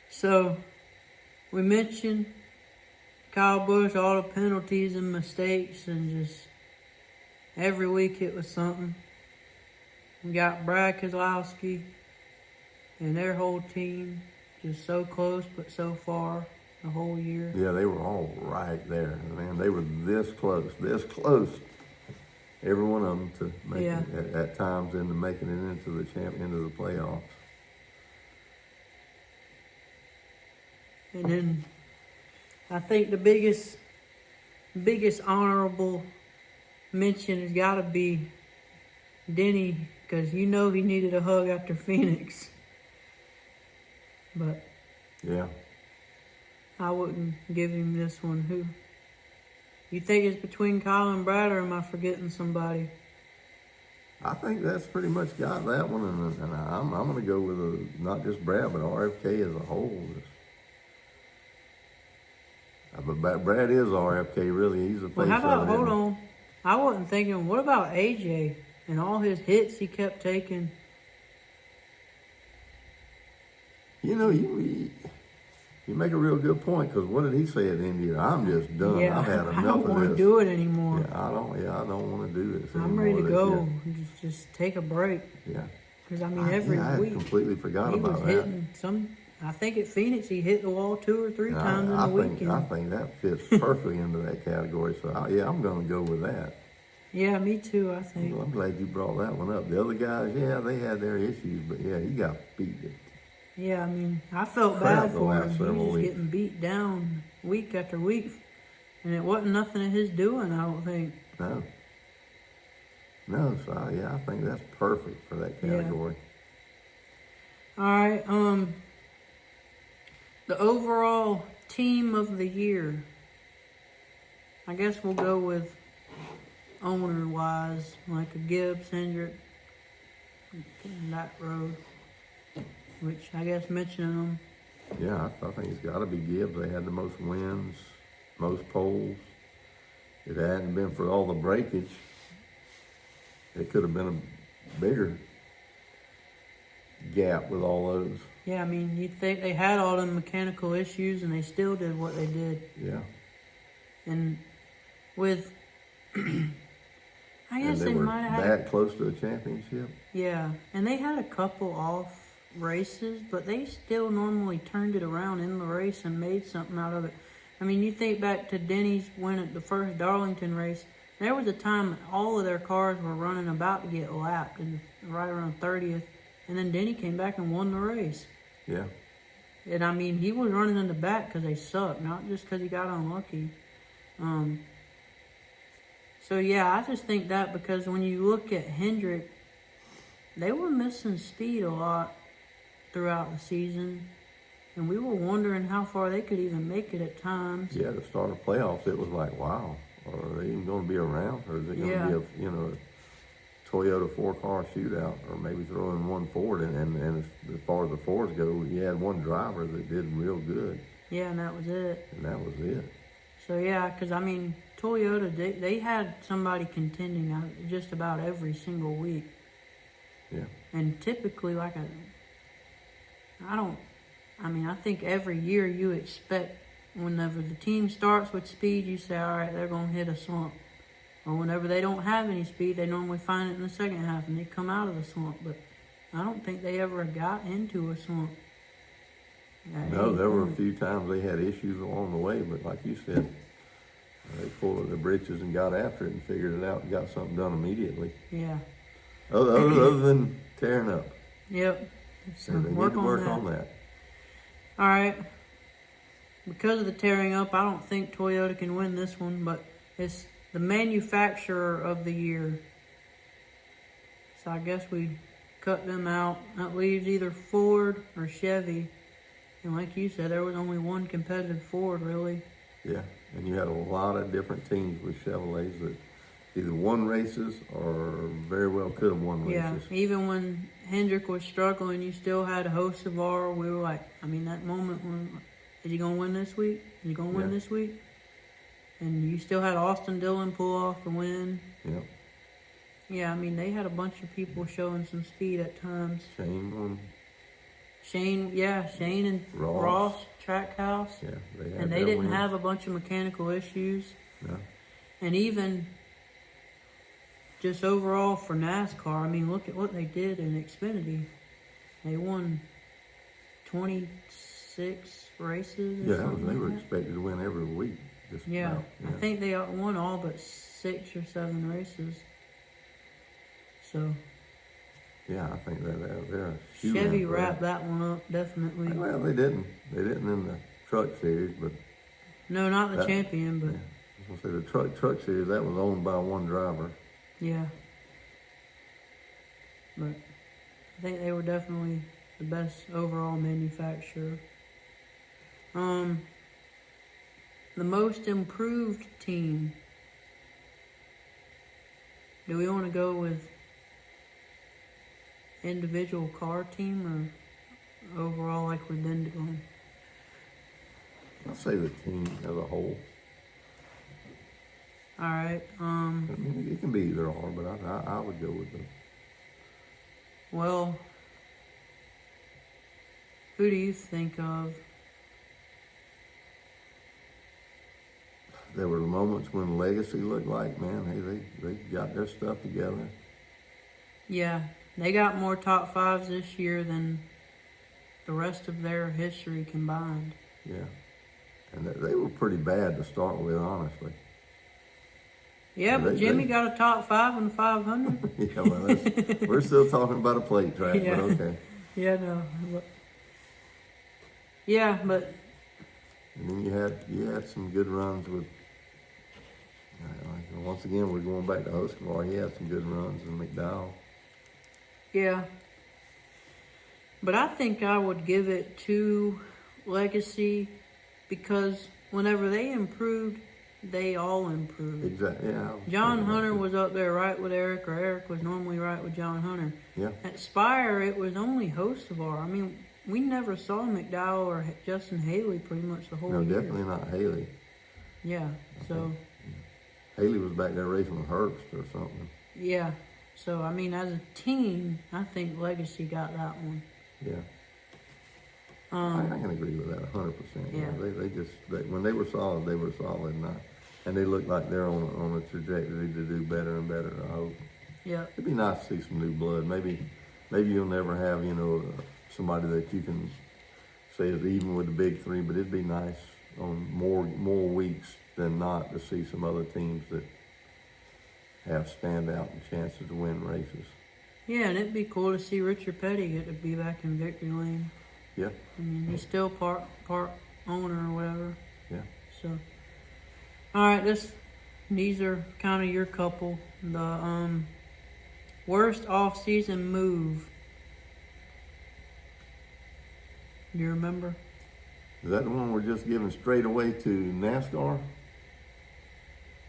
So, we mentioned Kyle Busch, all the penalties and mistakes, and just every week it was something. We got Brad Keselowski and their whole team just so close but so far the whole year. Yeah, they were all right there, man. They were this close, every one of them to make it at times into making it into the playoffs. And then I think the biggest honorable mention has got to be Denny, because you know he needed a hug after Phoenix. But yeah, I wouldn't give him this one. Who? You think it's between Kyle and Brad, or am I forgetting somebody? I think that's pretty much got that one, and I'm going to go with not just Brad, but RFK as a whole. But Brad is RFK, really. He's the face Well, how about, of it. hold on. I wasn't thinking, what about AJ and all his hits he kept taking? You know, you make a real good point, because what did he say at India? I'm just done. Yeah, I've had enough I don't of want this. to do it anymore. Yeah, I don't want to do this I'm anymore ready to this go. year. Just take a break. Yeah. Because, I mean, every I week completely forgot he about was that. hitting some. I think at Phoenix he hit the wall 2 or 3 times in the weekend. I think that fits perfectly into that category. So, I'm going to go with that. Yeah, me too, I think. Well, I'm glad you brought that one up. The other guys, yeah, they had their issues, but yeah, he got beat. Yeah, I mean, I felt Crap bad the for last him. He several was weeks. getting beat down week after week. And it wasn't nothing of his doing, I don't think. No, so I think that's perfect for that category. All right, the overall team of the year. I guess we'll go with owner-wise, like a Gibbs, Hendrick, and that road. Which I guess mentioning them. Yeah, I think it's got to be Gibbs. They had the most wins. most poles. If it hadn't been for all the breakage, it could have been a bigger gap with all those. Yeah, I mean, you'd think they had all them mechanical issues and they still did what they did. Yeah. And with, I guess And they were might have had, that close to a championship. yeah, and they had a couple off races, but they still normally turned it around in the race and made something out of it. I mean, you think back to Denny's win at the first Darlington race. There was a time all of their cars were running about to get lapped, and right around 30th, and then Denny came back and won the race. Yeah. And I mean, he was running in the back because they sucked, not just because he got unlucky. So yeah, I just think that because when you look at Hendrick, they were missing speed a lot throughout the season, and we were wondering how far they could even make it at times. Yeah, to start the playoffs, it was like, wow, are they even going to be around, or is it going to be a Toyota 4-car shootout, or maybe throw in one Ford? And as far as the Fords go, you had one driver that did real good. Yeah, and that was it. And that was it. So yeah, because I mean, Toyota, they had somebody contending just about every single week. Yeah. And typically, I think every year you expect whenever the team starts with speed, you say, all right, they're going to hit a slump. Or whenever they don't have any speed, they normally find it in the second half and they come out of the slump. But I don't think they ever got into a slump. No, there were a few times they had issues along the way, but like you said, they pulled up their britches and got after it and figured it out and got something done immediately. Yeah. Other than tearing up. Yep. So they need to work on that. All right. Because of the tearing up, I don't think Toyota can win this one, but it's the manufacturer of the year. So I guess we cut them out. That leaves either Ford or Chevy. And like you said, there was only one competitive Ford, really. Yeah, and you had a lot of different teams with Chevrolets that either won races or very well could have won Yeah, races. even when Hendrick was struggling, you still had Hocevar. We were like, I mean, that moment when, is he going to win this week? Is he going to win this week? And you still had Austin Dillon pull off the win. Yep. Yeah, I mean, they had a bunch of people showing some speed at times. Shane won. Shane and Ross Trackhouse. Yeah, and they didn't have a bunch of mechanical issues. No. And even just overall for NASCAR, I mean, look at what they did in Xfinity. They won 26 races. Yeah, they were expected to win every week. Yeah, I think they won all but 6 or 7 races. So. Yeah, I think they're Chevy wrapped that one up, definitely. Well, they didn't. They didn't in the truck series, but no, not the champion, but I was gonna say the truck series that was owned by one driver. Yeah, but I think they were definitely the best overall manufacturer. The most improved team. Do we want to go with individual car team or overall like we've been doing? I'll say the team as a whole. All right. I mean, it can be either or, but I would go with them. Well, who do you think of? There were moments when Legacy looked like, man, hey, they got their stuff together. Yeah, they got more top 5s this year than the rest of their history combined. Yeah, and they were pretty bad to start with, honestly. Yeah, but Jimmy got a top 5 in the 500. Yeah, well, we're still talking about a plate track, but okay. Yeah, no. Yeah, but. And then you had some good runs with. Once again, we're going back to Hocevar. He had some good runs in McDowell. Yeah. But I think I would give it to Legacy because whenever they improved, they all improved. Exactly, yeah. John Hunter was up there right with Eric, or Eric was normally right with John Hunter. Yeah. At Spire, it was only Hocevar. I mean, we never saw McDowell or Justin Haley pretty much the whole year. No, definitely not Haley. Yeah, so, Haley was back there racing with Herbst or something. yeah. So, I mean, as a team, I think Legacy got that one. Yeah. I can agree with that 100%. Yeah. When they were solid, and they look like they're on a trajectory to do better and better. I hope. Yeah. It'd be nice to see some new blood. Maybe you'll never have somebody that you can say is even with the big three, but it'd be nice on more weeks than not to see some other teams that have standout and chances to win races. Yeah, and it'd be cool to see Richard Petty get to be back in victory lane. Yeah. I mean, he's still part owner or whatever. Yeah. So, all right, these are kind of your couple. The worst off-season move. Do you remember? Is that the one we're just giving straight away to NASCAR?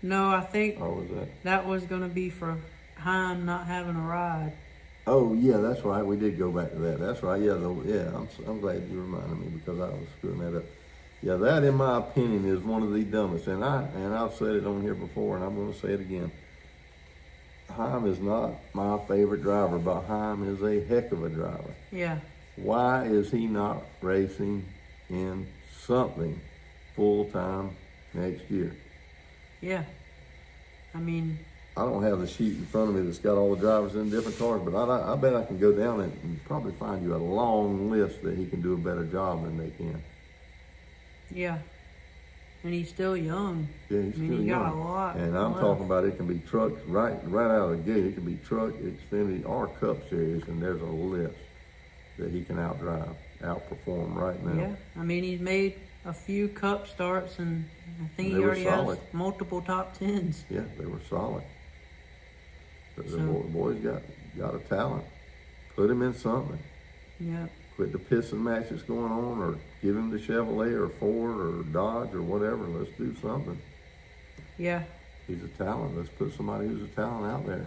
No, I think Or was that? that was going to be for Heim not having a ride. Oh yeah, that's right. We did go back to that. That's right. Yeah, I'm glad you reminded me because I was screwing that up. Yeah, that in my opinion is one of the dumbest. And I've said it on here before, and I'm going to say it again. Heim is not my favorite driver, but Heim is a heck of a driver. Yeah. Why is he not racing in something full time next year? Yeah. I mean, I don't have the sheet in front of me that's got all the drivers in different cars, but I bet I can go down and probably find you a long list that he can do a better job than they can. yeah. And he's still young. Yeah, he's I mean, still he young. got a lot. And I'm left. talking about it can be trucks right out of the gate. It can be truck, Xfinity, or Cup Series, and there's a list that he can outperform right now. Yeah. I mean, he's made a few cup starts, and I think They he were already solid. has multiple top tens. Yeah, they were solid. But the So- boy's got a talent. Put him in something. Yeah. Quit the pissing match that's going on, or give him the Chevrolet or Ford or Dodge or whatever. Let's do something. Yeah. He's a talent. Let's put somebody who's a talent out there.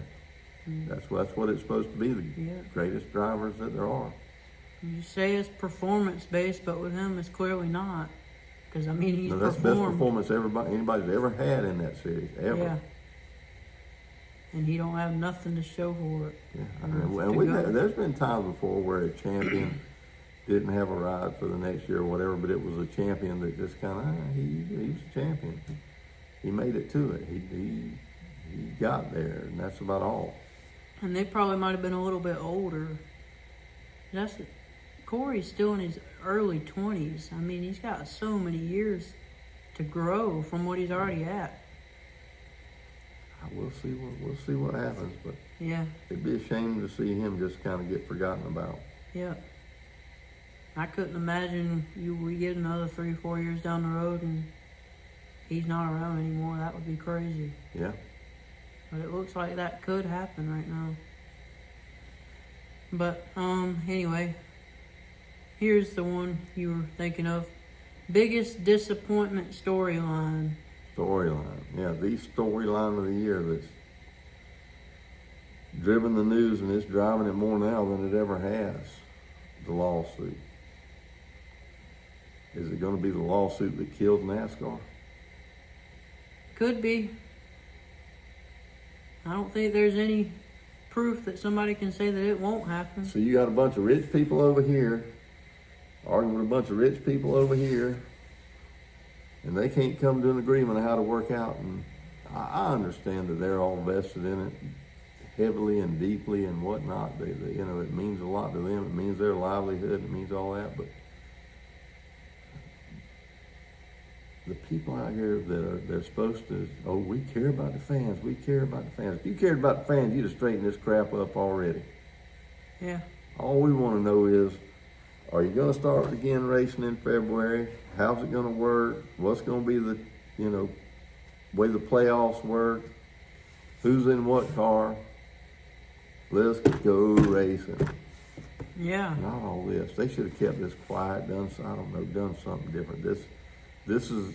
That's what it's supposed to be. The Yeah. greatest drivers that there are. You say it's performance-based, but with him, it's clearly not. Because, I mean, he's No, that's the best performed. performance anybody's ever had in that series, ever. Yeah. And he don't have nothing to show for it. Yeah. To And go. there's been times before where a champion didn't have a ride for the next year or whatever, but it was a champion that just kind of, he was a champion. He made it to it. He got there, and that's about all. And they probably might have been a little bit older. Corey's still in his early 20s. I mean, he's got so many years to grow from what he's already at. We'll see what happens, but Yeah, it'd be a shame to see him just kind of get forgotten about. yeah. I couldn't imagine we get another 3-4 years down the road and he's not around anymore. That would be crazy. Yeah. But it looks like that could happen right now. But anyway, here's the one you were thinking of. Biggest disappointment storyline. Storyline. Yeah, the storyline of the year that's driven the news, and it's driving it more now than it ever has. The lawsuit. Is it going to be the lawsuit that killed NASCAR? Could be. I don't think there's any proof that somebody can say that it won't happen. So you got a bunch of rich people over here arguing with a bunch of rich people over here, and they can't come to an agreement on how to work out. And I understand that they're all vested in it heavily and deeply and whatnot. It means a lot to them. It means their livelihood. It means all that. But the people out here they're supposed to, we care about the fans. We care about the fans. If you cared about the fans, you'd have straightened this crap up already. Yeah. All we want to know is, are you going to start again racing in February? How's it going to work? What's going to be the, way the playoffs work? Who's in what car? Let's go racing. Yeah. Not all this. They should have kept this quiet, done something different. This is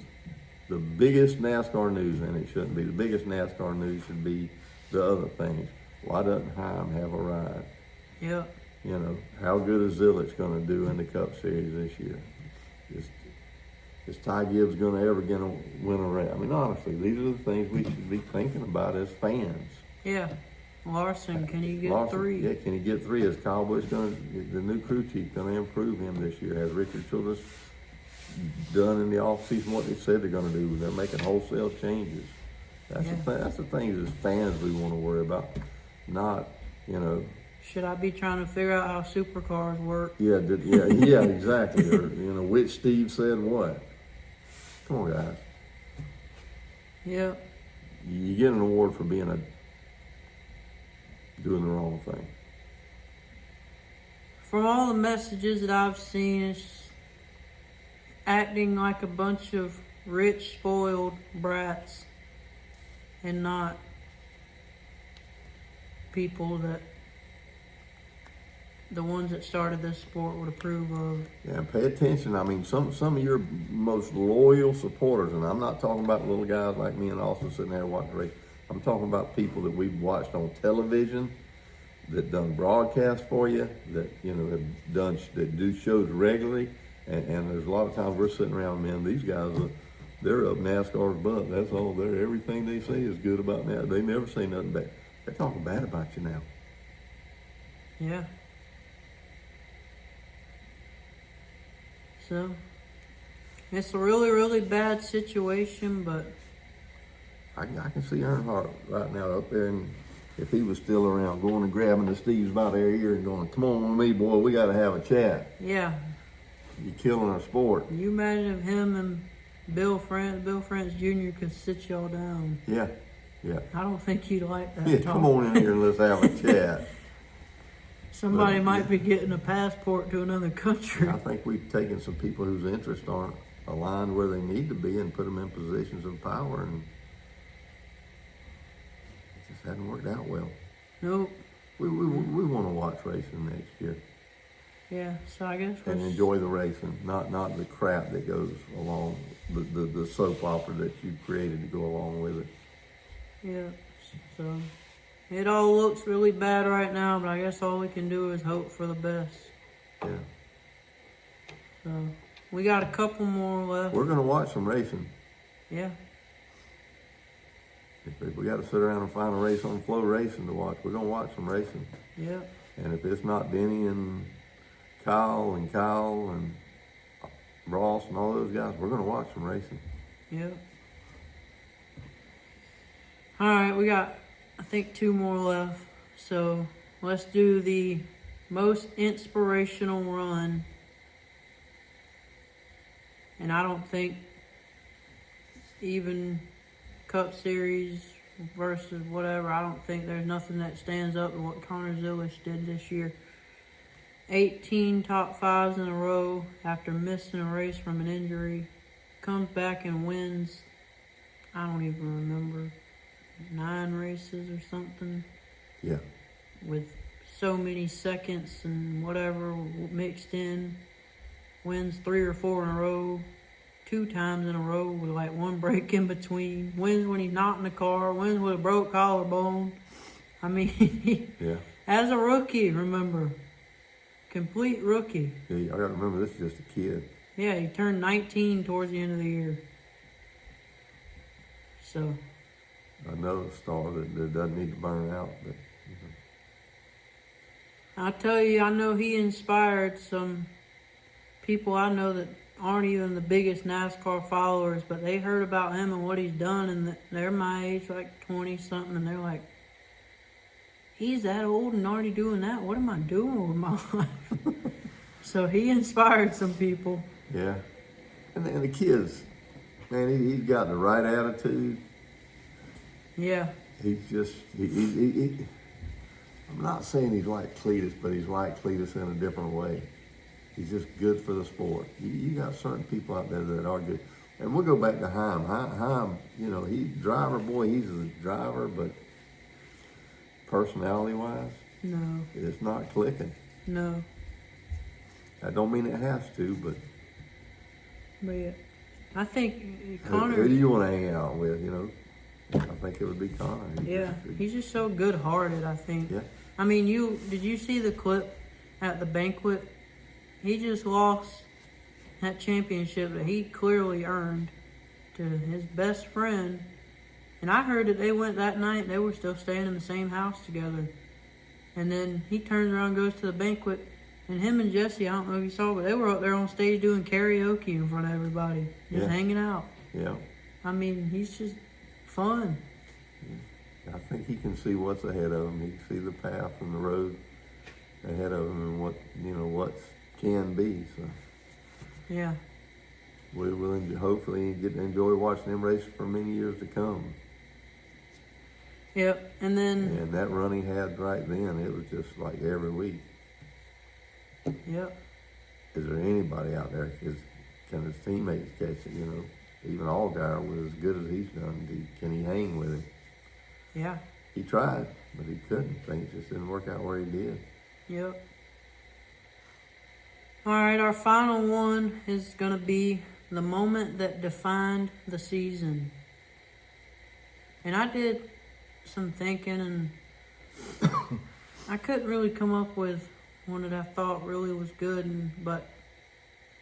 the biggest NASCAR news, and it shouldn't be. The biggest NASCAR news should be the other things. Why doesn't Heim have a ride? Yeah. Yep. How good is Zillich going to do in the Cup Series this year? is Ty Gibbs gonna win a race? I mean, honestly, these are the things we should be thinking about as fans. Yeah. Larson, can he get 3? Yeah, can he get 3? Is Kyle Busch the new crew chief, gonna improve him this year? Has Richard Childress done in the offseason what they said they're gonna do? They're making wholesale changes. That's the things as fans we want to worry about, not, Should I be trying to figure out how supercars work? Yeah, exactly. Or, which Steve said what. Come on, guys. Yeah. You get an award for doing the wrong thing. From all the messages that I've seen, it's acting like a bunch of rich, spoiled brats and not people that the ones that started this sport would approve of. Yeah, pay attention. I mean, some of your most loyal supporters, and I'm not talking about little guys like me and Austin sitting there watching the race. I'm talking about people that we've watched on television, that done broadcasts for you, that that do shows regularly, and there's a lot of times we're sitting around, man, these guys they're up NASCAR's butt. That's all. Everything they say is good about NASCAR. They never say nothing bad. They're talking bad about you now. Yeah. So, it's a really, really bad situation, but I can see Earnhardt right now up there, and if he was still around, going and grabbing the Steves by their ear and going, "Come on with me, boy, we got to have a chat." yeah. You're killing our sport. Can you imagine if him and Bill France Jr. could sit y'all down? Yeah. I don't think you'd like that. Yeah, talk. come on in here and let's have a chat. Somebody might be getting a passport to another country. I think we've taken some people whose interests aren't aligned where they need to be and put them in positions of power, and it just hasn't worked out well. Nope. We want to watch racing next year Yeah, so I guess and enjoy the racing, not the crap that goes along, the soap opera that you created to go along with it. Yeah, so it all looks really bad right now, but I guess all we can do is hope for the best. Yeah. So we got a couple more left. We're going to watch some racing. Yeah. If we got to sit around and find a race on Flow Racing to watch, we're going to watch some racing. Yeah. And if it's not Denny and Kyle and Ross and all those guys, we're going to watch some racing. Yeah. All right, we got, I think, 2 more left. So let's do the most inspirational run. And I don't think even Cup Series versus whatever, I don't think there's nothing that stands up to what Connor Zilisch did this year. 18 top 5s in a row after missing a race from an injury. Comes back and wins, I don't even remember, 9 races or something. Yeah. With so many seconds and whatever mixed in. Wins 3 or 4 in a row. 2 times in a row with like 1 break in between. Wins when he's not in the car. Wins with a broke collarbone. I mean, Yeah. as a rookie, remember. Complete rookie. Yeah, I got to remember, this is just a kid. Yeah, he turned 19 towards the end of the year. So. Another star that doesn't need to burn out. But I tell you, I know he inspired some people I know that aren't even the biggest NASCAR followers, but they heard about him and what he's done, and they're my age, like 20-something, and they're like, he's that old and already doing that? What am I doing with my life? So he inspired some people. Yeah. And the kids, man, he's got the right attitude. Yeah. He's just, I'm not saying he's like Cletus, but he's like Cletus in a different way. He's just good for the sport. You got certain people out there that are good. And we'll go back to Heim. Heim, he's driver, boy, he's a driver, but personality-wise, No. it's not clicking. No. That don't mean it has to, but yeah. I think who Connor. do you want to hang out with, I think it would be Connor. He's just so good-hearted, I think. Yeah. I mean, did you see the clip at the banquet? He just lost that championship that he clearly earned to his best friend. And I heard that they went that night, they were still staying in the same house together. And then he turns around and goes to the banquet, and him and Jesse, I don't know if you saw, but they were up there on stage doing karaoke in front of everybody, just hanging out. Yeah. I mean, he's just fun. I think he can see what's ahead of him. He can see the path and the road ahead of him and what can be. So Yeah. we will hopefully get to enjoy watching them race for many years to come. Yep. And then. And that run he had right then, it was just like every week. Yep. Is there anybody out there? Can his teammates catch it? Even Allgaier was as good as he's done. Can he hang with him? Yeah. He tried, but he couldn't. Things just didn't work out where he did. Yep. All right, our final one is going to be the moment that defined the season. And I did some thinking, and I couldn't really come up with one that I thought really was good. But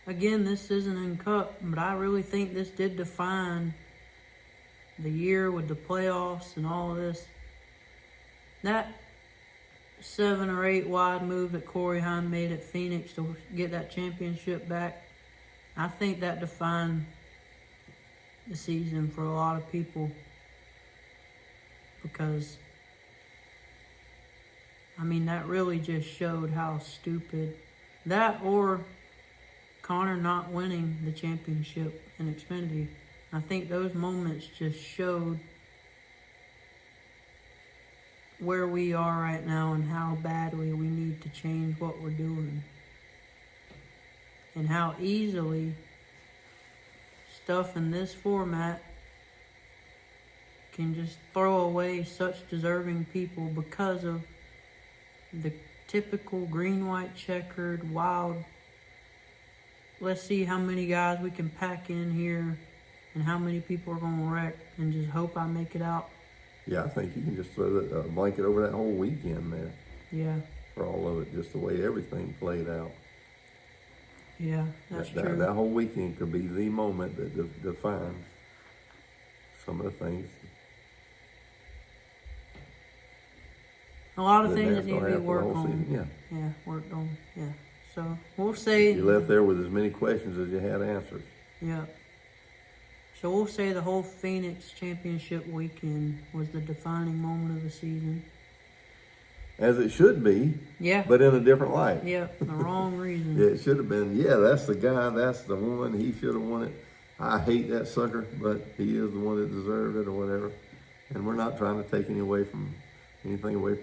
again, this isn't in Cup, but I really think this did define the year with the playoffs and all of this. That 7 or 8 wide move that Corey Heim made at Phoenix to get that championship back, I think that defined the season for a lot of people. Because, I mean, that really just showed how stupid that, or Connor not winning the championship in Xfinity. I think those moments just showed where we are right now and how badly we need to change what we're doing. And how easily stuff in this format can just throw away such deserving people because of the typical green, white, checkered, wild. Let's see how many guys we can pack in here and how many people are going to wreck and just hope I make it out. Yeah, I think you can just throw that blanket over that whole weekend there. Yeah. For all of it, just the way everything played out. Yeah, that's true. That whole weekend could be the moment that defines some of the things. A lot of things that need to be worked on. Season, yeah, worked on. Yeah. So we'll say you left there with as many questions as you had answers. Yeah. So we'll say the whole Phoenix championship weekend was the defining moment of the season. As it should be. Yeah. But in a different light. Yeah, the wrong reason. Yeah, it should have been, that's the guy, that's the one, he should have won it. I hate that sucker, but he is the one that deserved it or whatever. And we're not trying to take anything away from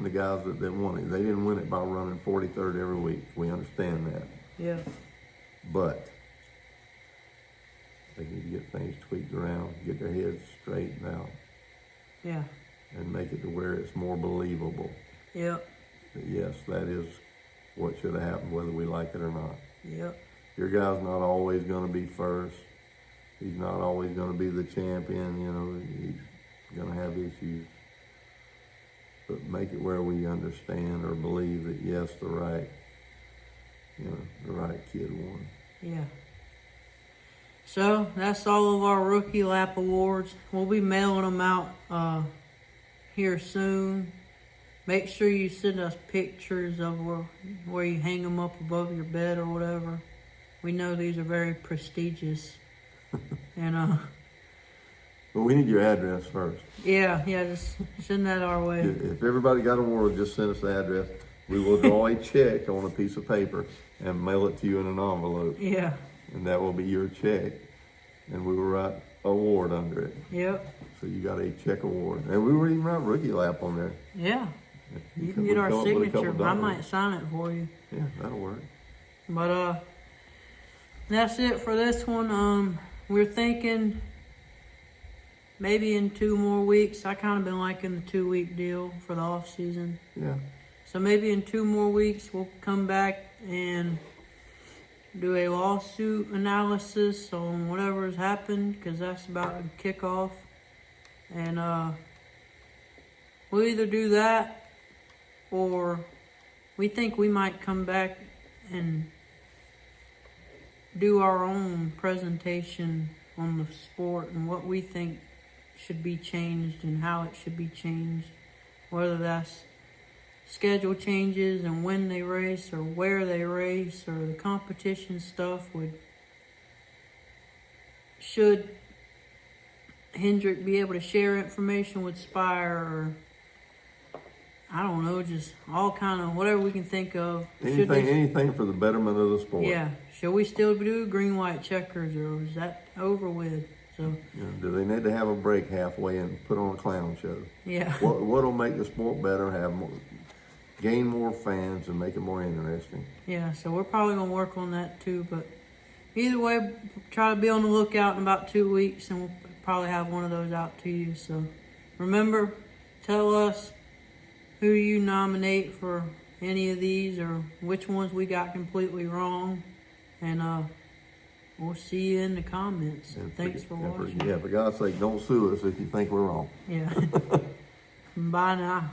the guys that won it. They didn't win it by running 43rd every week. We understand that. Yeah. But they need to get things tweaked around, get their heads straightened out. Yeah. And make it to where it's more believable. Yep. That yes, that is what should have happened, whether we like it or not. Yep. Your guy's not always going to be first. He's not always going to be the champion. He's going to have issues. But make it where we understand or believe that yes, the right kid won. Yeah. So that's all of our Rookie Lap Awards. We'll be mailing them out here soon. Make sure you send us pictures of where you hang them up above your bed or whatever. We know these are very prestigious. And But we need your address first. Yeah, just send that our way. If everybody got an award, just send us the address. We will draw a check on a piece of paper and mail it to you in an envelope. Yeah. And that will be your check. And we will write award under it. Yep. So you got a check award. And we will even write Rookie Lap on there. Yeah. You can get our signature. I might sign it for you. Yeah, that'll work. But that's it for this one. We're thinking maybe in 2 more weeks. I kind of been liking the 2-week deal for the off season. Yeah. So maybe in 2 more weeks we'll come back and do a lawsuit analysis on whatever has happened, because that's about to kick off. And we'll either do that, or we think we might come back and do our own presentation on the sport and what we think should be changed and how it should be changed. Whether that's schedule changes and when they race or where they race or the competition stuff should Hendrick be able to share information with Spire, or I don't know, just all kind of whatever we can think of. Anything for the betterment of the sport. Yeah. Should we still do green, white checkers, or is that over with? So. Do they need to have a break halfway and put on a clown show? Yeah. What'll make the sport better, gain more fans, and make it more interesting? Yeah. So we're probably gonna work on that too. But either way, try to be on the lookout in about 2 weeks, and we'll probably have one of those out to you. So remember, tell us who you nominate for any of these or which ones we got completely wrong, and we'll see you in the comments. Thanks for watching. Yeah, for God's sake, don't sue us if you think we're wrong. Yeah. Bye now.